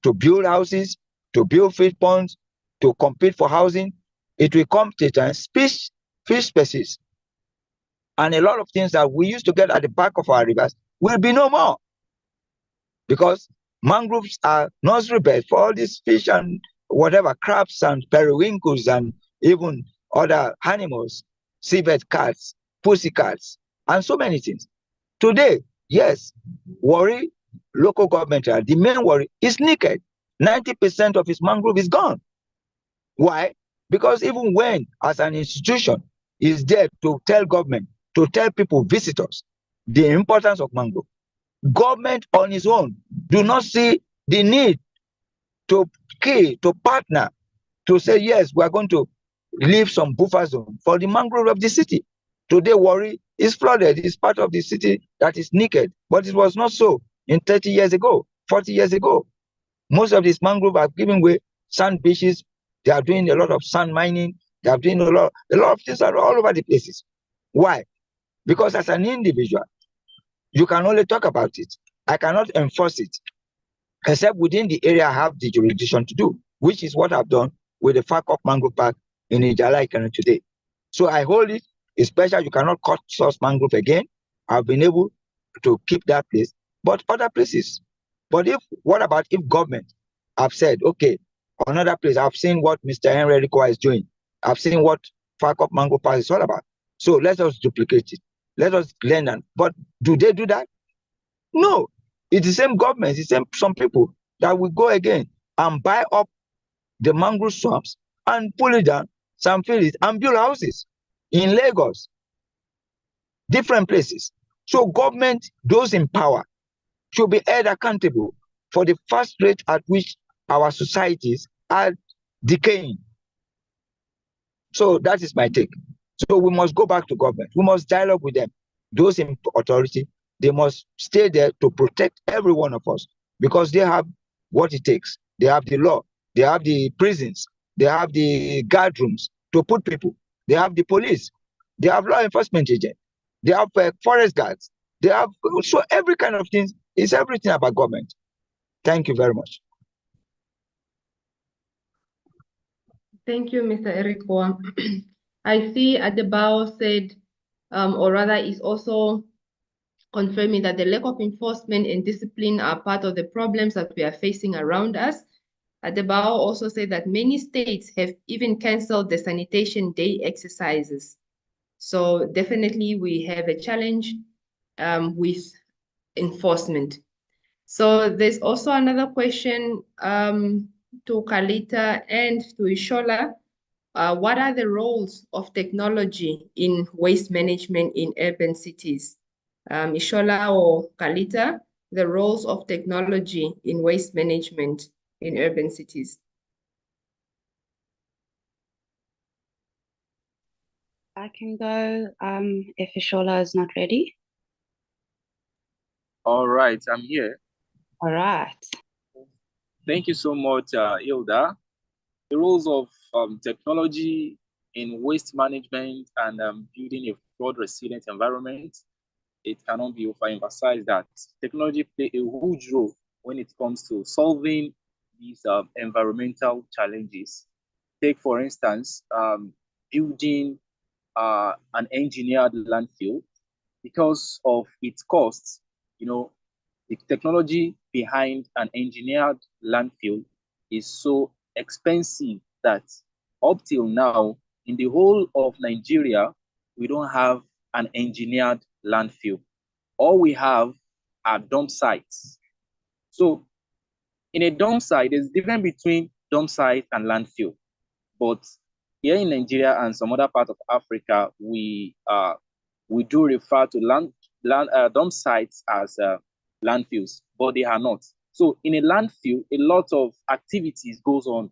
to build houses, to build fish ponds, to compete for housing, it will come to a fish species. And a lot of things that we used to get at the back of our rivers will be no more. Because mangroves are nursery beds for all these fish and whatever, crabs and periwinkles and even other animals, civet cats, pussy cats, and so many things. Today, yes, Warri local government, the main Warri is naked. 90% of its mangrove is gone. Why? Because even when, as an institution, is there to tell government, to tell people, visitors, the importance of mangrove, government on its own do not see the need to partner, to say, yes, we are going to leave some buffer zone for the mangrove of the city. Today, Warri is flooded. It's part of the city that is naked. But it was not so in 30 years ago, 40 years ago. Most of these mangrove are giving way sand beaches. They are doing a lot of sand mining. They are doing a lot of things are all over the places. Why? Because as an individual, you can only talk about it. I cannot enforce it, except within the area I have the jurisdiction to do, which is what I've done with the Fakop Mangrove Park in Ijala Ikene today. So I hold it, especially you cannot cut source mangrove again. I've been able to keep that place, but other places. But what about if government have said, okay, another place, I've seen what Mr. Henry Rikoa is doing. I've seen what Fakop Mangrove Park is all about. So let us duplicate it. Let us learn that. But do they do that? No. It's the same government, it's the same some people that will go again and buy up the mangrove swamps and pull it down, some fill it, and build houses in Lagos, different places. So government, those in power, should be held accountable for the fast rate at which our societies are decaying. So that is my take. So we must go back to government. We must dialogue with them. Those in authority, they must stay there to protect every one of us, because they have what it takes. They have the law, they have the prisons, they have the guard rooms to put people, they have the police, they have law enforcement agents, they have forest guards, they have, so every kind of thing is everything about government. Thank you very much. Thank you, Mr. Eriko. I see Adebao said, or rather is also confirming that the lack of enforcement and discipline are part of the problems that we are facing around us. Adebao also said that many states have even canceled the sanitation day exercises. So definitely we have a challenge with enforcement. So there's also another question to Kalita and to Ishola. What are the roles of technology in waste management in urban cities? Ishola or Kalita, the roles of technology in waste management in urban cities? I can go if Ishola is not ready. All right, I'm here. All right. Thank you so much, Hilda. The roles of technology in waste management and building a flood-resilient environment, it cannot be overemphasized that technology plays a huge role when it comes to solving these environmental challenges. Take, for instance, building an engineered landfill. Because of its costs, the technology behind an engineered landfill is so expensive that up till now, in the whole of Nigeria, we don't have an engineered landfill. All we have are dump sites. So in a dump site, there's a difference between dump site and landfill. But here in Nigeria and some other parts of Africa, we do refer to dump sites as landfills, but they are not. So in a landfill, a lot of activities goes on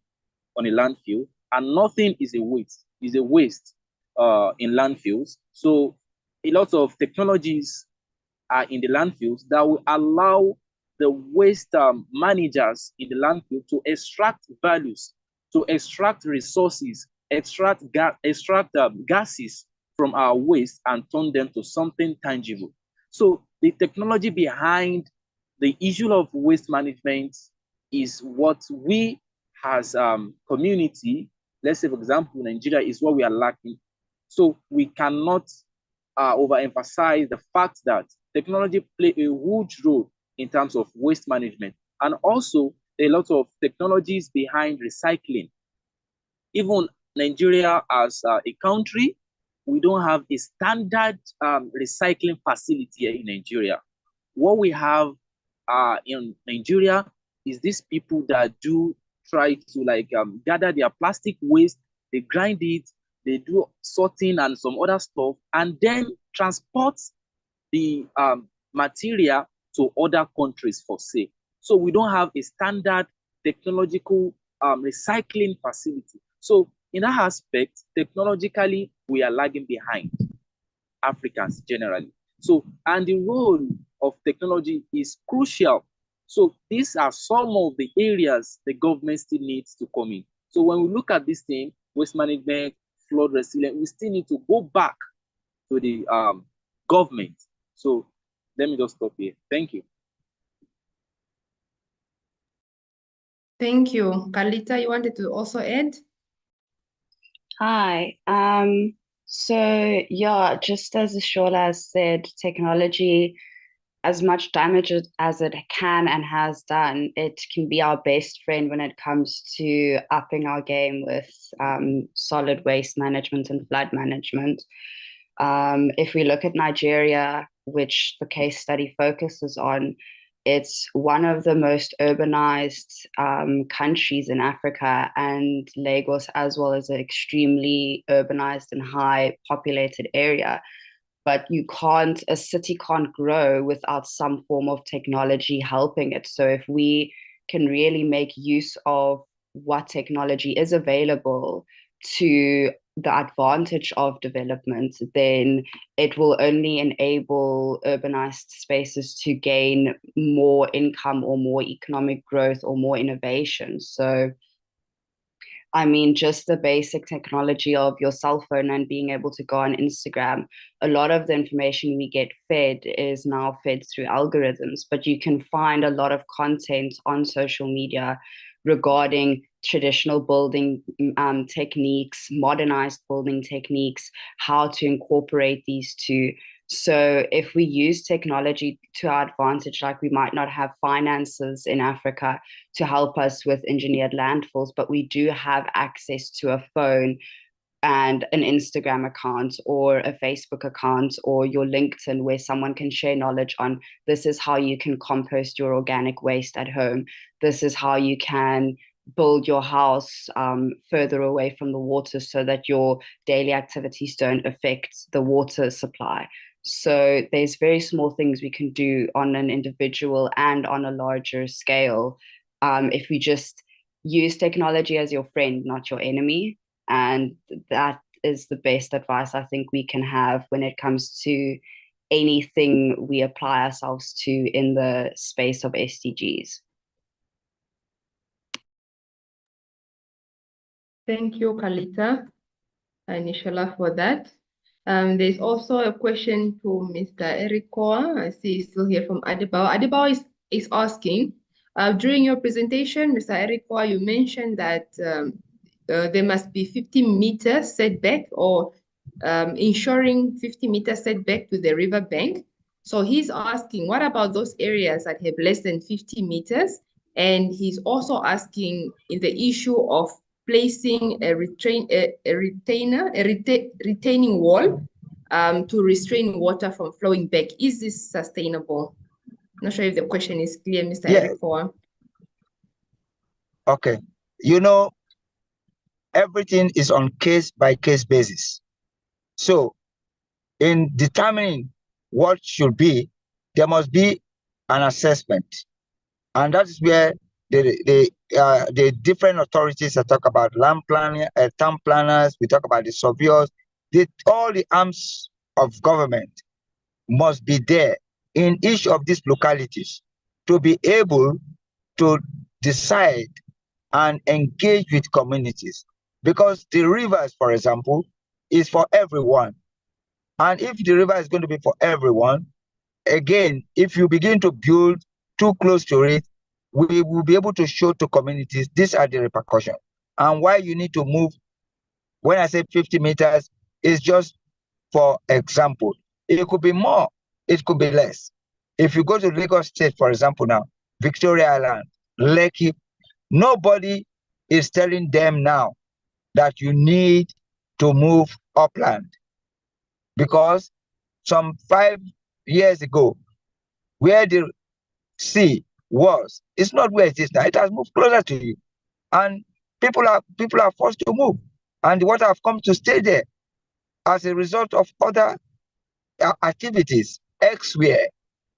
a landfill, and nothing is a waste. In landfills. So a lot of technologies are in the landfills that will allow the waste managers in the landfill to extract values, to extract resources, extract gases from our waste and turn them to something tangible. So the technology behind the issue of waste management is what we as community, let's say for example, Nigeria, is what we are lacking. So we cannot overemphasize the fact that technology play a huge role in terms of waste management, and also a lot of technologies behind recycling. Even Nigeria as a country, we don't have a standard recycling facility here in Nigeria. What we have in Nigeria is these people that do try to gather their plastic waste, they grind it, they do sorting and some other stuff, and then transport the material to other countries for sale. So we don't have a standard technological recycling facility. So in that aspect, technologically, we are lagging behind Africans generally. So, and the role of technology is crucial. So these are some of the areas the government still needs to come in. So when we look at this thing, waste management, flood resilient, we still need to go back to the government. So let me just stop here. Thank you. Thank you. Carlita, you wanted to also add? Hi. So yeah, just as Shola has said, technology, as much damage as it can and has done, it can be our best friend when it comes to upping our game with solid waste management and flood management. If we look at Nigeria, which the case study focuses on, it's one of the most urbanized countries in Africa, and Lagos as well is an extremely urbanized and high populated area. But a city can't grow without some form of technology helping it. So if we can really make use of what technology is available to the advantage of development, then it will only enable urbanized spaces to gain more income or more economic growth or more innovation. So I mean, just the basic technology of your cell phone and being able to go on Instagram, a lot of the information we get fed is now fed through algorithms, but you can find a lot of content on social media regarding traditional building techniques, modernized building techniques, how to incorporate these two. So if we use technology to our advantage, like we might not have finances in Africa to help us with engineered landfills, but we do have access to a phone and an Instagram account or a Facebook account or your LinkedIn, where someone can share knowledge on this is how you can compost your organic waste at home. This is how you can build your house further away from the water so that your daily activities don't affect the water supply. So there's very small things we can do on an individual and on a larger scale, if we just use technology as your friend, not your enemy. And that is the best advice I think we can have when it comes to anything we apply ourselves to in the space of SDGs. Thank you, Kalita and Inshallah for that. There's also a question to Mr. Eric Koa. I see he's still here from Adibao. Adibao is asking, during your presentation, Mr. Eric Koa, you mentioned that there must be 50 meters setback or ensuring 50 meters setback to the river bank. So he's asking, what about those areas that have less than 50 meters? And he's also asking in the issue of placing a retaining wall to restrain water from flowing back. Is this sustainable? Not sure if the question is clear, Mr. Yeah. Eric Koa. Okay. You know, everything is on case-by-case basis. So in determining what should be, there must be an assessment. And that is where the different authorities that talk about land planning, town planners, we talk about the surveyors, all the arms of government must be there in each of these localities to be able to decide and engage with communities. Because the rivers, for example, is for everyone. And if the river is going to be for everyone, again, if you begin to build too close to it, we will be able to show to communities these are the repercussions and why you need to move. When I say 50 meters, it's just for example. It could be more, it could be less. If you go to Lagos State, for example, now, Victoria Island, Lekki, nobody is telling them now that you need to move upland, because some 5 years ago, where the sea was, it's not where it is now. It has moved closer to you, and people are forced to move, and the water have come to stay there as a result of other activities elsewhere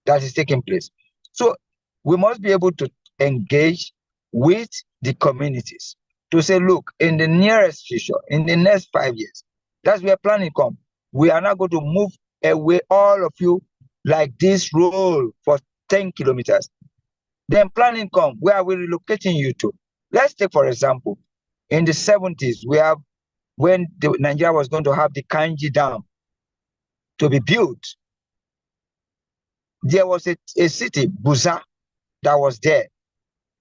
that is taking place. So we must be able to engage with the communities to say, look, in the nearest future, in the next 5 years, that's where planning comes. We are not going to move away all of you like this road for 10 kilometers. Then planning come, where are we relocating you to? Let's take, for example, in the 70s, when Nigeria was going to have the Kanji Dam to be built, there was a city, Busa, that was there.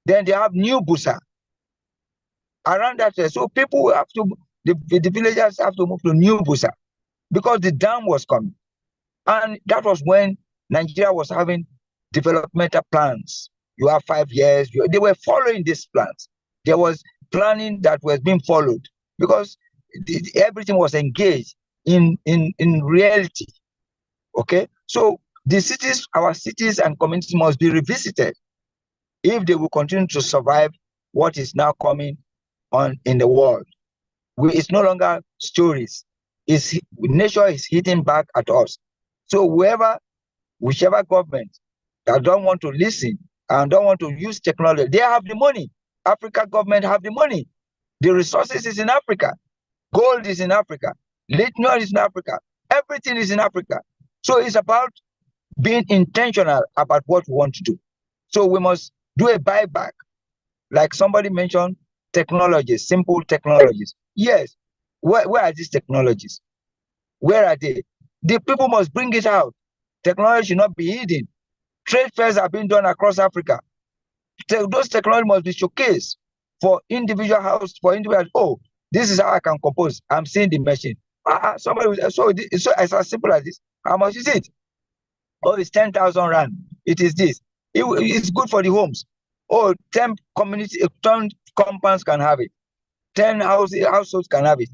Then they have New Busa around that. So people have to, the villagers have to move to New Busa because the dam was coming. And that was when Nigeria was having developmental plans. You have 5 years. They were following these plans. There was planning that was being followed because everything was engaged in reality. Okay, so the cities, our cities and communities must be revisited if they will continue to survive what is now coming on in the world. It's no longer stories. Nature is hitting back at us. So whichever government that don't want to listen and don't want to use technology, they have the money. Africa government have the money. The resources is in Africa. Gold is in Africa. Lithium is in Africa. Everything is in Africa. So it's about being intentional about what we want to do. So we must do a buyback. Like somebody mentioned, technologies, simple technologies. Yes, where are these technologies? Where are they? The people must bring it out. Technology should not be hidden. Trade fairs are being done across Africa. Those technologies must be showcased for individual house, for individual. Oh, this is how I can compose. I'm seeing the machine. Somebody, so it's as simple as this. How much is it? Oh, it's 10,000 rand. It is this. It's good for the homes. Oh, 10 compounds can have it. 10 households can have it.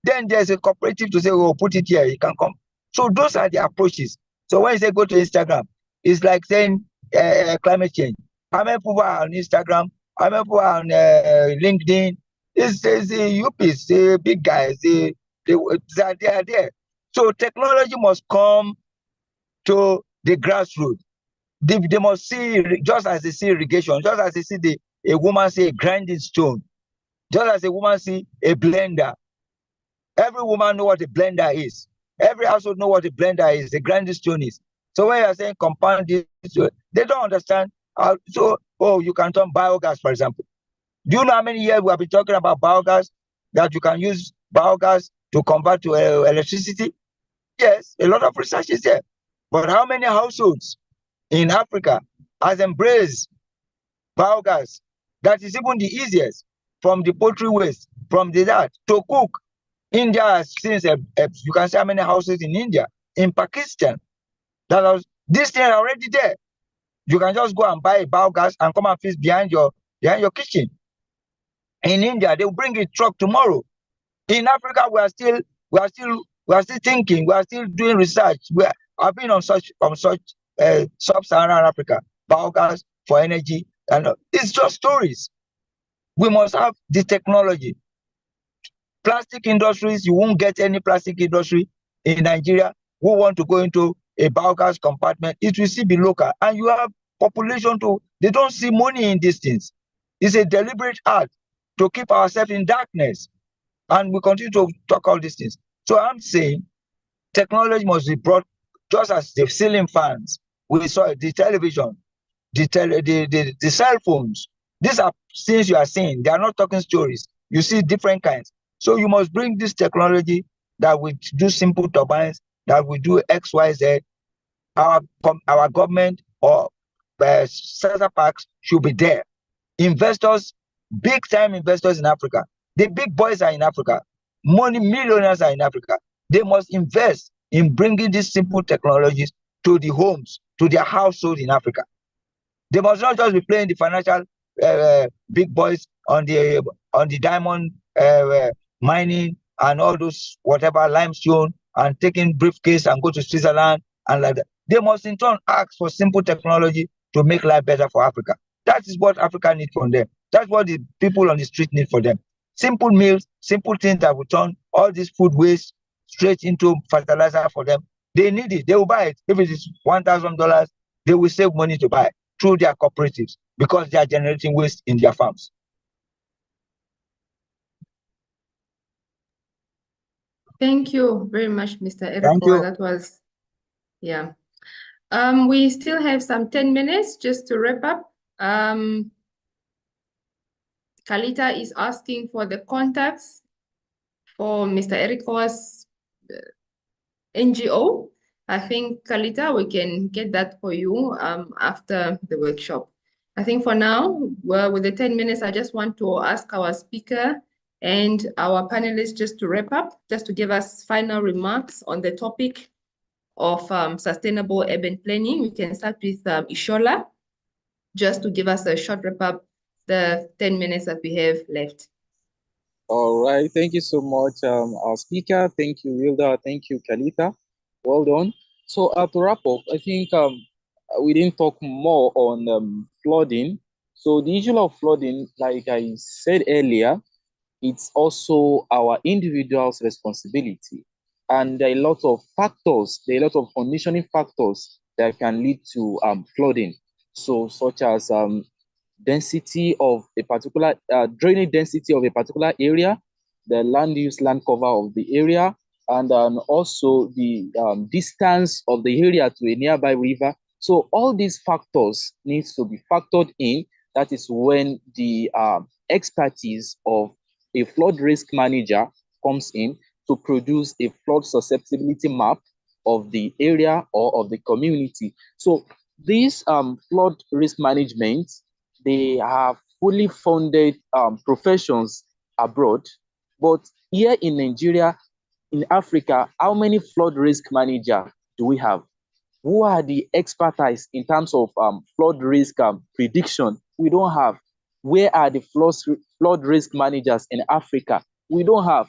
Then there's a cooperative to say, oh, put it here, you can come. So those are the approaches. So when you say go to Instagram, it's like saying climate change. How many people are on Instagram? How many people are on LinkedIn? It's the UPs, the big guys, they are there. So technology must come to the grassroots. They must see, just as they see irrigation, just as they see a woman see a grinding stone, just as a woman see a blender. Every woman know what a blender is. Every household know what a blender is, a grinding stone is. So when you're saying compound this, they don't understand how. So, oh, you can turn biogas, for example. Do you know how many years we have been talking about biogas, that you can use biogas to convert to electricity? Yes, a lot of research is there. But how many households in Africa has embraced biogas? That is even the easiest, from the poultry waste, from the that to cook. India has since you can see how many houses in India, in Pakistan, that was this thing already there. You can just go and buy a biogas and come and fix behind your kitchen. In India, they will bring a truck tomorrow. In Africa, we are still thinking, we are still doing research. I've been on such sub-Saharan Africa, biogas for energy, and it's just stories. We must have the technology. Plastic industries, you won't get any plastic industry in Nigeria who want to go into a biogas compartment. It will still be local, and you have population they don't see money in these things. It's a deliberate act to keep ourselves in darkness, and we continue to talk all these things. So I'm saying technology must be brought, just as the ceiling fans, we saw the television, the cell phones. These are things you are seeing. They are not talking stories. You see different kinds. So you must bring this technology that we do simple turbines, that we do X, Y, Z. Our government or Central Parks should be there. Investors, big time investors in Africa. The big boys are in Africa. Money millionaires are in Africa. They must invest in bringing these simple technologies to the homes, to their households in Africa. They must not just be playing the financial big boys on the diamond mining and all those whatever limestone, and taking briefcase and go to Switzerland and like that. They must in turn ask for simple technology to make life better for Africa. That is what Africa needs from them. That's what the people on the street need for them. Simple meals, simple things that will turn all this food waste straight into fertilizer for them. They need it. They will buy it. If it is $1,000, they will save money to buy it through their cooperatives, because they are generating waste in their farms. Thank you very much, Mr. Thank Eriko. you. That was, yeah. We still have some 10 minutes just to wrap up. Kalita is asking for the contacts for Mr. Eriko's NGO. I think, Kalita, we can get that for you after the workshop. I think for now, well, with the 10 minutes, I just want to ask our speaker and our panelists just to wrap up, just to give us final remarks on the topic of sustainable urban planning. We can start with Ishola, just to give us a short wrap up, the 10 minutes that we have left. All right, thank you so much, our speaker. Thank you, Wilda. Thank you, Kalita. Well done. So to wrap up, I think we didn't talk more on flooding. So the issue of flooding, like I said earlier, it's also our individual's responsibility. And there are a lot of factors, there are a lot of conditioning factors that can lead to flooding. So such as density of a particular, drainage density of a particular area, the land use, land cover of the area, and also the distance of the area to a nearby river. So all these factors needs to be factored in. That is when the expertise of a flood risk manager comes in to produce a flood susceptibility map of the area or of the community. So these flood risk management, they have fully funded professions abroad, but here in Nigeria, in Africa, how many flood risk manager do we have? Who are the expertise in terms of flood risk prediction? We don't have. Where are the flood risk managers in Africa? We don't have.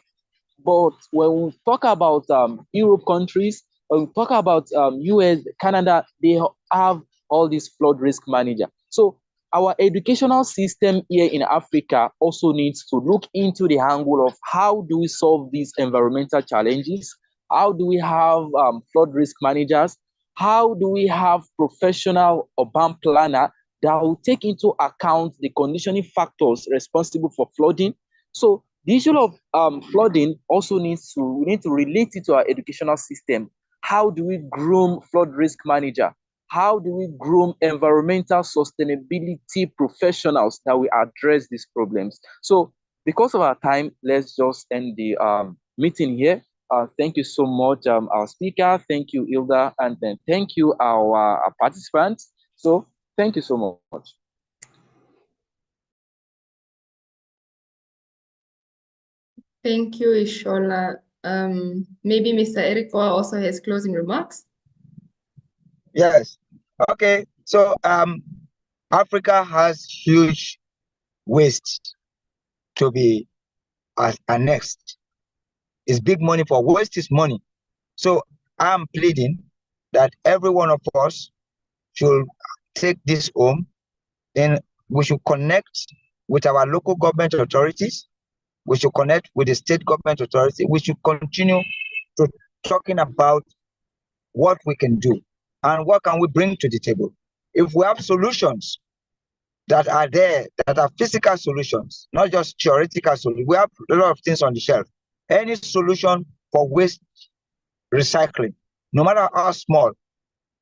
But when we talk about Europe countries, when we talk about US, Canada, they have all these flood risk manager. So our educational system here in Africa also needs to look into the angle of how do we solve these environmental challenges? How do we have flood risk managers? how do we have professional urban planner that will take into account the conditioning factors responsible for flooding? So the issue of flooding also we need to relate it to our educational system. How do we groom flood risk manager? How do we groom environmental sustainability professionals that will address these problems? So because of our time, let's just end the meeting here. Thank you so much, our speaker. Thank you, Hilda, and then thank you, our participants. So thank you so much. Thank you, Ishola. Maybe Mr. Eriko also has closing remarks. Yes. Okay. So Africa has huge waste to be annexed. It's big money for waste is money. So I'm pleading that every one of us should take this home, and we should connect with our local government authorities. We should connect with the state government authority. We should continue to talking about what we can do and what can we bring to the table. If we have solutions that are there, that are physical solutions, not just theoretical solutions, we have a lot of things on the shelf. Any solution for waste recycling, no matter how small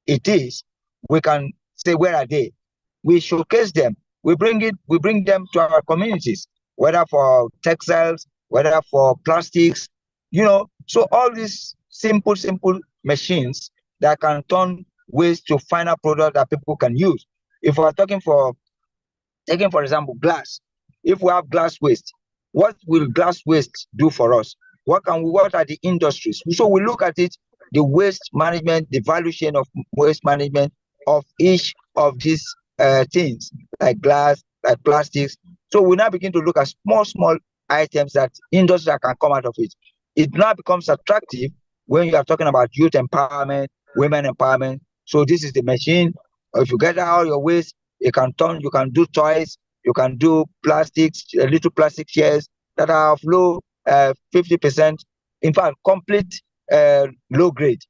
it is, we can say, where are they? We showcase them. We bring them to our communities, whether for textiles, whether for plastics, So all these simple machines that can turn waste to final product that people can use. If we're taking for example, glass. If we have glass waste, what will glass waste do for us? What are the industries? So we look at it, the waste management, the value chain of waste management of each of these things, like glass, like plastics. So we now begin to look at small items that industry can come out of it. It now becomes attractive when you are talking about youth empowerment, women empowerment. So this is the machine. If you get out your waste, you can do toys, you can do plastics, little plastic chairs that are of low 50%, in fact, complete low grade,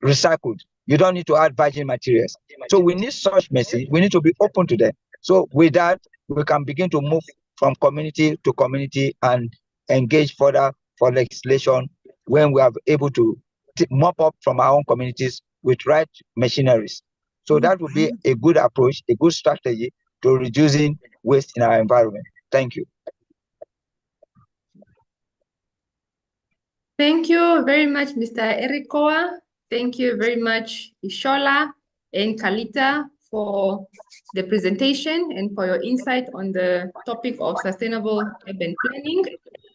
recycled. You don't need to add virgin materials. So we need such message. We need to be open to them. So with that, we can begin to move from community to community and engage further for legislation when we are able to mop up from our own communities with right machineries. So that would be a good approach, a good strategy to reducing waste in our environment. Thank you. Thank you very much, Mr. Erikoa. Thank you very much, Ishola and Kalita, for the presentation and for your insight on the topic of sustainable urban planning.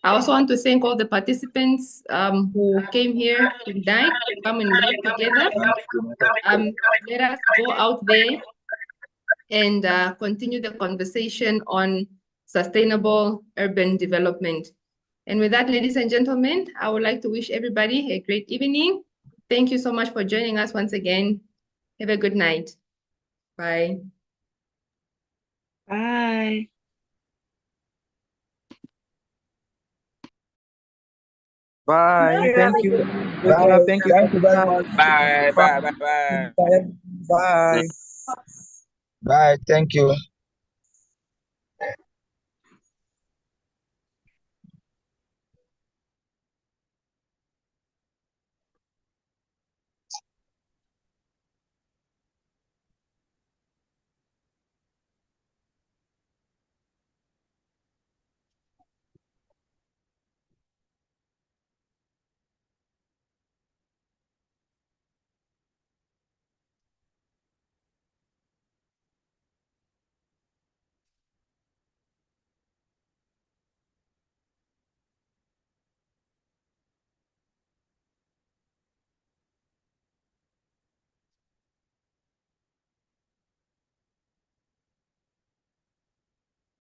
I also want to thank all the participants who came here tonight to come and work together. Let us go out there and continue the conversation on sustainable urban development. And with that, ladies and gentlemen, I would like to wish everybody a great evening. Thank you so much for joining us once again. Have a good night. Bye. Bye. Bye. Thank you. Bye. Thank you. Thank you very much. Bye. Bye. Bye. Thank you.